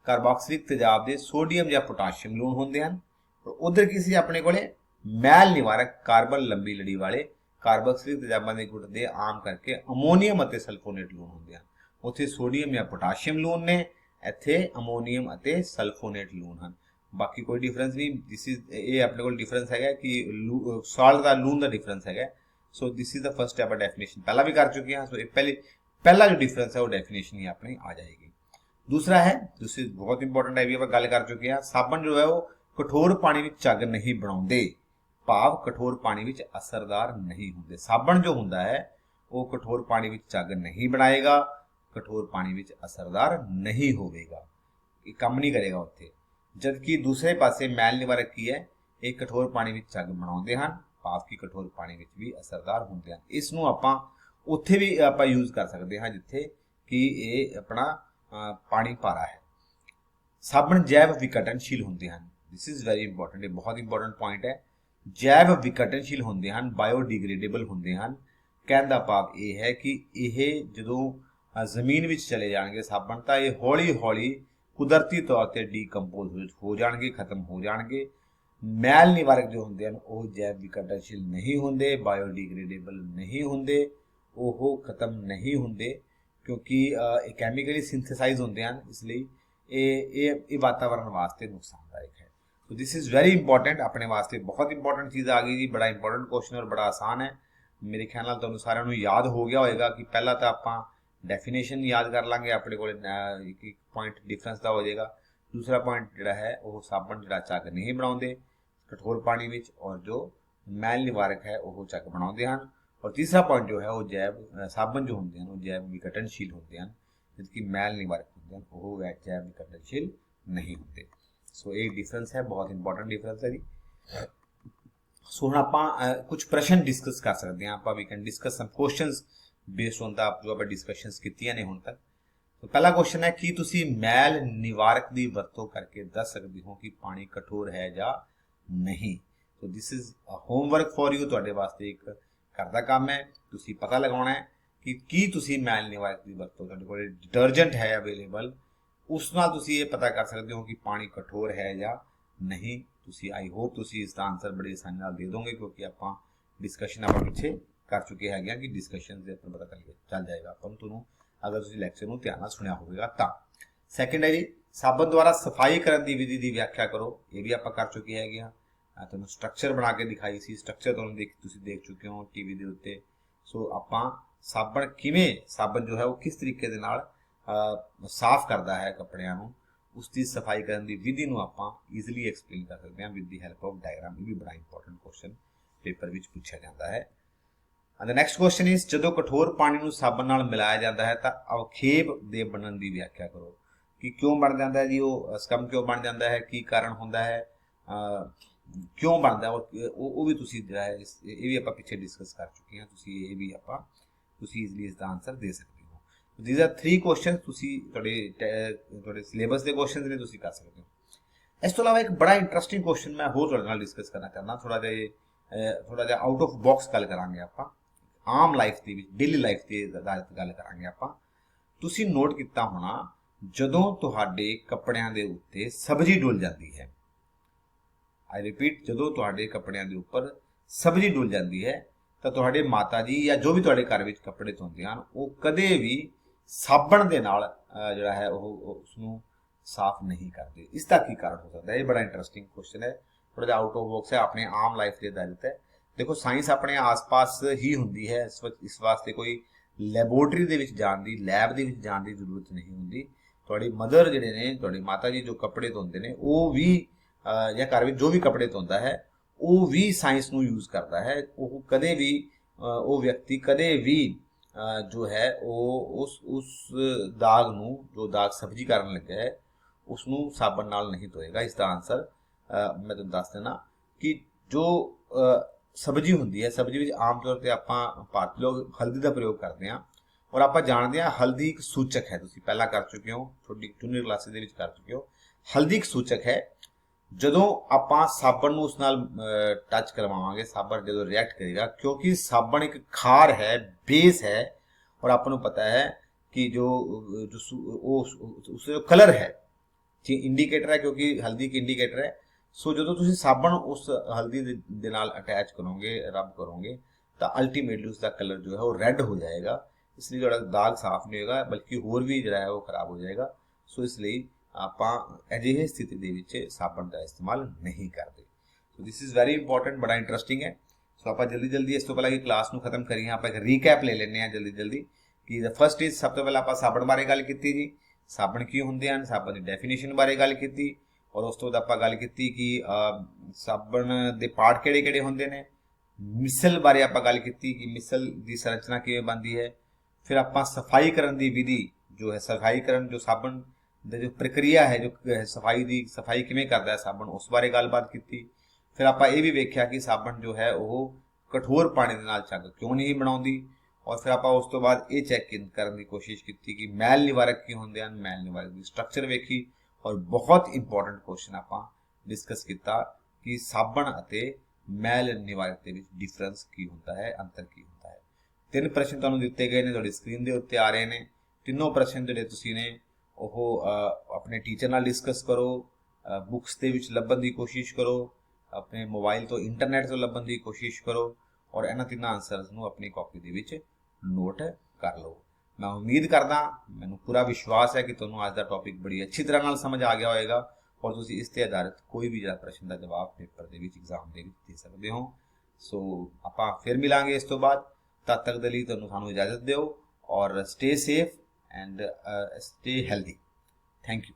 कार्बोक्सिलिक तेजाब के सोडियम या पोटाशियम लूण होंदे हन। और उधर की सी अपने को मैल निवारक कार्बन लंबी लड़ी वाले ਕਾਰਬੋਕਸਿਲਿਕ ਤੇਜ਼ਾਬਾਂ ਦੇ ਗੁਣ ਦੇ ਆਮ ਕਰਕੇ ਅਮੋਨੀਅਮ ਅਤੇ ਸਲਫੋਨੇਟ ਲੂਣ ਹੁੰਦੇ ਹਨ। ਉੱਥੇ ਸੋਡੀਅਮ ਜਾਂ ਪੋਟਾਸ਼ੀਅਮ ਲੂਣ ਨੇ, ਇੱਥੇ ਅਮੋਨੀਅਮ ਅਤੇ ਸਲਫੋਨੇਟ ਲੂਣ ਹਨ। ਬਾਕੀ ਕੋਈ ਡਿਫਰੈਂਸ ਨਹੀਂ। ਦਿਸ ਇਜ਼ ਇਹ ਆਪਣੇ ਕੋਲ ਡਿਫਰੈਂਸ ਹੈਗਾ ਕਿ ਸਾਲਟ ਦਾ ਲੂਣ ਦਾ ਡਿਫਰੈਂਸ ਹੈਗਾ। So this is the first step. Definition ਪਹਿਲਾਂ ਵੀ ਕਰ ਚੁੱਕੇ ਹਾਂ। ਸੋ ਇਹ ਪਹਿਲਾ जो डिफरेंस है वो डेफिनेशन ही अपनी आ जाएगी। दूसरा है, दूसरी बहुत इंपॉर्टेंट है, भी ਆਪਾਂ ਗੱਲ ਕਰ ਚੁੱਕੇ ਹਾਂ। ਸਾਬਣ ਜੋ ਹੈ ਉਹ ਕਠੋਰ ਪਾਣੀ ਵਿੱਚ ਝੱਗ ਨਹੀਂ ਬਣਾਉਂਦੇ, ਭਾਵ ਕਠੋਰ ਪਾਣੀ ਵਿੱਚ ਅਸਰਦਾਰ ਨਹੀਂ ਹੁੰਦੇ। ਸਾਬਣ ਜੋ ਹੁੰਦਾ ਹੈ ਉਹ ਕਠੋਰ ਪਾਣੀ ਵਿੱਚ ਝੱਗ ਨਹੀਂ ਬਣਾਏਗਾ, ਕਠੋਰ ਪਾਣੀ ਵਿੱਚ ਅਸਰਦਾਰ ਨਹੀਂ ਹੋਵੇਗਾ, ਇਹ ਕੰਮ ਨਹੀਂ ਕਰੇਗਾ ਉੱਥੇ। ਜਦਕਿ ਦੂਸਰੇ ਪਾਸੇ ਮੈਲ ਨਿਵਾਰਕ ਕੀ ਹੈ, ਇਹ ਕਠੋਰ ਪਾਣੀ ਵਿੱਚ ਝੱਗ ਬਣਾਉਂਦੇ ਹਨ, ਭਾਵ ਕਿ ਕਠੋਰ ਪਾਣੀ ਵਿੱਚ ਵੀ ਅਸਰਦਾਰ ਹੁੰਦੇ ਹਨ। ਇਸ ਨੂੰ ਆਪਾਂ ਉੱਥੇ ਵੀ ਆਪਾਂ ਯੂਜ਼ ਕਰ ਸਕਦੇ ਹਾਂ ਜਿੱਥੇ ਕਿ ਇਹ ਆਪਣਾ ਪਾਣੀ ਭਾਰਾ ਹੈ। ਸਾਬਣ ਜੈਵ ਵਿਘਟਨਸ਼ੀਲ ਹੁੰਦੇ ਹਨ। ਦਿਸ ਇਜ਼ ਵੈਰੀ ਇੰਪੋਰਟੈਂਟ, ਇਹ ਬਹੁਤ ਇੰਪੋਰਟੈਂਟ ਪੁਆਇੰਟ ਹੈ। ਜੈਵ ਵਿਘਟਨਸ਼ੀਲ ਹੁੰਦੇ ਹਨ, ਬਾਇਓਡੀਗ੍ਰੇਡੇਬਲ ਹੁੰਦੇ ਹਨ। ਕਹਿਣ ਦਾ ਭਾਵ ਇਹ ਹੈ ਕਿ ਇਹ ਜਦੋਂ ਜ਼ਮੀਨ ਵਿੱਚ ਚਲੇ ਜਾਣਗੇ ਸਾਬਣ, ਤਾਂ ਇਹ ਹੌਲੀ ਹੌਲੀ ਕੁਦਰਤੀ ਤੌਰ ਤੇ ਡੀਕੰਪੋਜ਼ ਹੋ ਜਾਣਗੇ, ਖਤਮ ਹੋ ਜਾਣਗੇ। ਮੈਲ ਨਿਵਾਰਕ ਜੋ ਹੁੰਦੇ ਹਨ ਉਹ ਜੈਵ ਵਿਘਟਨਸ਼ੀਲ ਨਹੀਂ ਹੁੰਦੇ, ਬਾਇਓਡੀਗ੍ਰੇਡੇਬਲ ਨਹੀਂ ਹੁੰਦੇ, ਉਹ ਖਤਮ ਨਹੀਂ ਹੁੰਦੇ, ਕਿਉਂਕਿ ਇਹ ਕੈਮੀਕਲੀ ਸਿੰਥੇਸਾਈਜ਼ ਹੁੰਦੇ ਹਨ, ਇਸ ਲਈ ਇਹ ਵਾਤਾਵਰਨ ਵਾਸਤੇ ਨੁਕਸਾਨਦਾਇਕ ਹੈ। So this is very important, ਆਪਣੇ ਵਾਸਤੇ ਬਹੁਤ ਇੰਪੋਰਟੈਂਟ ਚੀਜ਼ ਆ ਗਈ ਜੀ। ਬੜਾ ਇੰਪੋਰਟੈਂਟ ਕੁਐਸਚਨ ਔਰ ਬੜਾ ਆਸਾਨ ਹੈ। ਮੇਰੇ ਖਿਆਲ ਨਾਲ ਤੁਹਾਨੂੰ ਸਾਰਿਆਂ ਨੂੰ ਯਾਦ ਹੋ ਗਿਆ ਹੋਏਗਾ ਕਿ ਪਹਿਲਾਂ ਤਾਂ ਆਪਾਂ ਡੈਫੀਨੇਸ਼ਨ ਯਾਦ ਕਰ ਲਾਂਗੇ, ਆਪਣੇ ਕੋਲ ਇੱਕ ਪੁਆਇੰਟ ਡਿਫਰੈਂਸ ਦਾ ਹੋ ਜਾਏਗਾ। ਦੂਸਰਾ ਪੁਆਇੰਟ ਜਿਹੜਾ ਹੈ ਉਹ ਸਾਬਣ ਜਿਹੜਾ ਝੱਗ ਨਹੀਂ ਬਣਾਉਂਦੇ ਕਠੋਰ ਪਾਣੀ ਵਿੱਚ, ਔਰ ਜੋ ਮੈਲ ਨਿਵਾਰਕ ਹੈ ਉਹ ਝੱਗ ਬਣਾਉਂਦੇ ਹਨ। और तीसरा पॉइंट जो है वो जैव साबन जो होंगे वो जैव विघटनशील होते हैं, जबकि मैल निवारक होते हैं वो जैव विघटनशील नहीं होते। सो एक डिफरेंस है, बहुत इंपॉर्टेंट डिफरेंस है जी। सो हम आप कुछ प्रश्न डिस्कस कर सकते हैं, आप we can discuss some questions based on the जो आप डिस्कशंस कीतियां ने हुण तक। तो पहला क्वेश्चन है कि तुसी मैल निवारक दी वरतों करके दस सकते हो कि पानी कठोर है या नहीं। तो this is homework for you, तुहाडे वास्ते एक घर का काम है। तुसी पता लगाना है कि की तुसी मैल निवारक की वरतों, तुहाडे कोल डिटर्जेंट है अवेलेबल, उस नाल तुसी ये पता कर सकते हो कि पानी कठोर है या नहीं। तुसी आई होप तुसी इसका आंसर बड़ी आसानी नाल दे दोगे, क्योंकि आपां डिस्कशन आप पिछे कर चुके हैं कि डिस्कशन से पता चल जाएगा अपन तुहानूं, अगर तुसी लैक्चर नूं ध्यान नाल सुनिया होवेगा तां। सैकेंड है जी, साबन द्वारा सफाई करने की विधि की व्याख्या करो। ये भी आपां कर चुके हैं। ਤੁਹਾਨੂੰ ਸਟਰਕਚਰ ਬਣਾ ਕੇ ਦਿਖਾਈ ਸੀ, ਸਟਰਕਚਰ ਤੁਹਾਨੂੰ ਤੁਸੀਂ ਦੇਖ ਚੁੱਕੇ ਹੋ ਟੀਵੀ ਦੇ ਉੱਤੇ। ਸੋ ਆਪਾਂ ਸਾਬਣ ਕਿਵੇਂ, ਸਾਬਣ ਜੋ ਹੈ ਉਹ ਕਿਸ ਤਰੀਕੇ ਦੇ ਨਾਲ ਸਾਫ਼ ਕਰਦਾ ਹੈ ਕੱਪੜਿਆਂ ਨੂੰ, ਉਸ ਦੀ ਸਫਾਈ ਕਰਨ ਦੀ ਵਿਧੀ ਨੂੰ ਆਪਾਂ ਈਜ਼ੀਲੀ ਐਕਸਪਲੇਨ ਕਰ ਸਕਦੇ ਹਾਂ with the help of diagram. ਇਹ ਵੀ ਬੜਾ ਇੰਪੋਰਟੈਂਟ ਕੁਐਸਚਨ ਪੇਪਰ ਵਿੱਚ ਪੁੱਛਿਆ ਜਾਂਦਾ ਹੈ। And the next question is, ਜਦੋਂ ਕਠੋਰ ਪਾਣੀ ਨੂੰ ਸਾਬਣ ਨਾਲ ਮਿਲਾਇਆ ਜਾਂਦਾ ਹੈ ਤਾਂ ਅਵਖੇਪ ਦੇ ਬਣਨ ਦੀ ਵਿਆਖਿਆ ਕਰੋ। ਕਿ ਕਿਉਂ ਬਣ ਜਾਂਦਾ ਹੈ ਜੀ ਉਹ, ਸਕਮ ਕਿਉਂ ਬਣ ਜਾਂਦਾ ਹੈ, ਕੀ ਕਾਰਨ ਹੁੰਦਾ ਹੈ, क्यों बनता है, वो भी तुसी जो है ये भी आप पिछले डिस्कस कर चुके हैं। तुसी ये भी आप इजीली इसका आंसर दे सकते हो। दीज आर 3 क्वेश्चन तुसी थोड़े सिलेबस के क्वेश्चन ने तुसी कर सकते हो। इस तो अलावा एक बड़ा इंटरेस्टिंग क्वेश्चन मैं होर तुहाडे नाल डिस्कस करना चाहना, थोड़ा जिहा आउट ऑफ बॉक्स गल करांगे आपां, आम लाइफ दे विच डेली लाइफ दे आधारित गल करांगे आपां। तुसी नोट कीता होना, जदों तुहाडे कपड़ियां दे उत्ते सब्जी डुल जाती है, आई रिपीट, जो तुहाडे कपड़ियां दे उपर सब्जी डुल जाती है तो तुहाडे माता जी या जो भी तुहाडे घर विच कपड़े धोंदे हन वो कदे भी साबण दे नाल जिहड़ा है उसनूं साफ नहीं करते। इसका की कारण हो सकता है? ये बड़ा इंटरेस्टिंग क्वेश्चन है, थोड़ा जिहा आउट ऑफ बॉक्स है, अपने आम लाइफ के आधारित है। देखो साइंस अपने आस पास ही हुंदी है, इस वास्ते कोई लैबोरेटरी दे विच जाण दी, लैब दे विच जाण दी जरूरत नहीं हुंदी। तुहाडी मदर जिहड़े ने, तुहाडी माता जी जो कपड़े धोंदे ने वो भी या घर में जो भी कपड़े धोंदा है वो भी साइंस नूं यूज़ करता है। वो कदे भी वो व्यक्ति कदे भी जो है वो उस दाग नूं, जो दाग सब्जी करन लगा है उसनूं साबण नाल नहीं धोएगा। इसका आंसर मैं तुहानूं दस देना कि जो सब्जी हुंदी है, सब्जी विच आम तौर पर आपां भारती लोग हल्दी का प्रयोग करते हैं, और आपां जाणदे हां हल्दी एक सूचक है। तुसीं पहलां कर चुके हो, थोड़ी जूनियर क्लासिस दे विच कर चुके हो। हल्दी एक सूचक है। ਜਦੋਂ ਆਪਾਂ ਸਾਬਣ ਨੂੰ ਉਸ ਨਾਲ ਟੱਚ ਕਰਵਾਵਾਂਗੇ, ਸਾਬਣ ਜਦੋਂ ਰਿਐਕਟ ਕਰੇਗਾ, ਕਿਉਂਕਿ ਸਾਬਣ ਇੱਕ ਖਾਰ ਹੈ, ਬੇਸ ਹੈ, और ਆਪਾਂ ਨੂੰ ਪਤਾ ਹੈ कि जो उसका कलर है इंडिकेटर है, क्योंकि हल्दी की इंडिकेटर है। सो जो तुसीं साबण उस हल्दी दे नाल अटैच करोगे, रब करोगे, ਤਾਂ ਅਲਟੀਮੇਟਲੀ ਉਸਦਾ ਕਲਰ ਜੋ ਹੈ ਉਹ ਰੈੱਡ ਹੋ ਜਾਏਗਾ। ਇਸ ਲਈ ਜਿਹੜਾ ਦਾਗ ਸਾਫ਼ ਨਹੀਂ ਹੋਏਗਾ ਬਲਕਿ ਹੋਰ ਵੀ ਜਿਹੜਾ ਹੈ ਉਹ ਖਰਾਬ ਹੋ ਜਾਏਗਾ। ਸੋ ਇਸ ਲਈ ਆਪਾਂ ਅਜਿਹੇ ਸਥਿਤੀ ਦੇ ਵਿੱਚ ਸਾਬਣ ਦਾ ਇਸਤੇਮਾਲ ਨਹੀਂ ਕਰਦੇ। ਸੋ ਦਿਸ ਇਜ਼ ਵੈਰੀ ਇੰਪੋਰਟੈਂਟ, ਬੜਾ ਇੰਟਰਸਟਿੰਗ ਹੈ। ਸੋ ਆਪਾਂ ਜਲਦੀ ਇਸ ਤੋਂ ਪਹਿਲਾਂ ਕਿ ਕਲਾਸ ਨੂੰ ਖਤਮ ਕਰੀਏ ਆਪਾਂ ਇੱਕ ਰੀਕੈਪ ਲੈ ਲੈਂਦੇ ਹਾਂ ਜਲਦੀ ਕਿ ਦ ਫਸਟ ਇਜ਼, ਸਭ ਤੋਂ ਪਹਿਲਾਂ ਆਪਾਂ ਸਾਬਣ ਬਾਰੇ ਗੱਲ ਕੀਤੀ ਜੀ, ਸਾਬਣ ਕੀ ਹੁੰਦੇ ਹਨ, ਸਾਬਣ ਦੀ ਡੈਫੀਨੇਸ਼ਨ ਬਾਰੇ ਗੱਲ ਕੀਤੀ, ਔਰ ਉਸ ਤੋਂ ਬਾਅਦ ਆਪਾਂ ਗੱਲ ਕੀਤੀ ਕਿ ਸਾਬਣ ਦੇ ਪਾਰਟ ਕਿਹੜੇ ਕਿਹੜੇ ਹੁੰਦੇ ਨੇ। ਮਿਸਲ ਬਾਰੇ ਆਪਾਂ ਗੱਲ ਕੀਤੀ ਕਿ ਮਿਸਲ ਦੀ ਸੰਰਚਨਾ ਕਿਵੇਂ ਬਣਦੀ ਹੈ। ਫਿਰ ਆਪਾਂ ਸਫਾਈ ਕਰਨ ਦੀ ਵਿਧੀ ਜੋ ਹੈ, ਸਫਾਈ ਕਰਨ ਜੋ ਸਾਬਣ ਦੀ ਜੋ ਪ੍ਰਕਿਰਿਆ ਹੈ, ਜੋ ਸਫਾਈ ਕਿਵੇਂ ਕਰਦਾ ਹੈ ਸਾਬਣ, ਉਸ ਬਾਰੇ ਗੱਲਬਾਤ ਕੀਤੀ। ਫਿਰ ਆਪਾਂ ਇਹ ਵੀ ਵੇਖਿਆ ਕਿ ਸਾਬਣ ਜੋ ਹੈ ਉਹ ਕਠੋਰ ਪਾਣੀ ਦੇ ਨਾਲ ਝੱਗ ਕਿਉਂ ਨਹੀਂ ਬਣਾਉਂਦੀ। ਔਰ ਫਿਰ ਆਪਾਂ ਉਸ ਤੋਂ ਬਾਅਦ ਇਹ ਚੈੱਕ ਕਰਨ ਦੀ ਕੋਸ਼ਿਸ਼ ਕੀਤੀ ਕਿ ਮੈਲ ਨਿਵਾਰਕ ਕੀ ਹੁੰਦੇ ਹਨ, ਮੈਲ ਨਿਵਾਰਕ ਦੀ ਸਟਰਕਚਰ ਵੇਖੀ, ਔਰ ਬਹੁਤ ਇੰਪੋਰਟੈਂਟ ਕੁਐਸਚਨ ਆਪਾਂ ਡਿਸਕਸ ਕੀਤਾ ਕਿ ਸਾਬਣ ਅਤੇ ਮੈਲ ਨਿਵਾਰਕ ਦੇ ਵਿੱਚ ਡਿਫਰੈਂਸ ਕੀ ਹੁੰਦਾ ਹੈ, ਅੰਤਰ ਕੀ ਹੁੰਦਾ ਹੈ। 3 ਪ੍ਰਸ਼ਨ ਤੁਹਾਨੂੰ ਦਿੱਤੇ ਗਏ ਨੇ, ਤੁਹਾਡੀ ਸਕਰੀਨ ਦੇ ਉੱਤੇ ਆ ਰਹੇ ਨੇ। ਤਿੰਨੋਂ ਪ੍ਰਸ਼ਨ ਜਿਹੜੇ ਤੁਸੀਂ ਨੇ ਉਹ ਆਪਣੇ ਟੀਚਰ ਨਾਲ ਡਿਸਕਸ ਕਰੋ, ਬੁੱਕਸ ਦੇ ਵਿੱਚ ਲੱਭਣ ਦੀ ਕੋਸ਼ਿਸ਼ ਕਰੋ, ਆਪਣੇ ਮੋਬਾਈਲ ਤੋਂ ਇੰਟਰਨੈਟ ਤੋਂ ਲੱਭਣ ਦੀ ਕੋਸ਼ਿਸ਼ ਕਰੋ, ਔਰ ਇਹਨਾਂ ਤਿੰਨਾਂ ਆਨਸਰਸ ਨੂੰ ਆਪਣੀ ਕਾਪੀ ਦੇ ਵਿੱਚ ਨੋਟ ਕਰ ਲਓ। ਮੈਂ ਉਮੀਦ ਕਰਦਾ, ਮੈਨੂੰ ਪੂਰਾ ਵਿਸ਼ਵਾਸ ਹੈ ਕਿ ਤੁਹਾਨੂੰ ਅੱਜ ਦਾ ਟੌਪਿਕ ਬੜੀ ਅੱਛੀ ਤਰ੍ਹਾਂ ਨਾਲ ਸਮਝ ਆ ਗਿਆ ਹੋਏਗਾ, ਔਰ ਤੁਸੀਂ ਇਸ ਤੇ ਆਧਾਰਿਤ ਕੋਈ ਵੀ ਜਿਹੜਾ ਪ੍ਰਸ਼ਨ ਦਾ ਜਵਾਬ ਪੇਪਰ ਦੇ ਵਿੱਚ ਐਗਜ਼ਾਮ ਦੇ ਵਿੱਚ ਦੇ ਸਕਦੇ ਹੋ। ਸੋ ਆਪਾਂ ਫਿਰ ਮਿਲਾਂਗੇ ਇਸ ਤੋਂ ਬਾਅਦ, ਤਦ ਤੱਕ ਦੇ ਲਈ ਸਾਨੂੰ ਇਜਾਜ਼ਤ ਦਿਓ, ਔਰ stay safe and stay healthy. Thank you.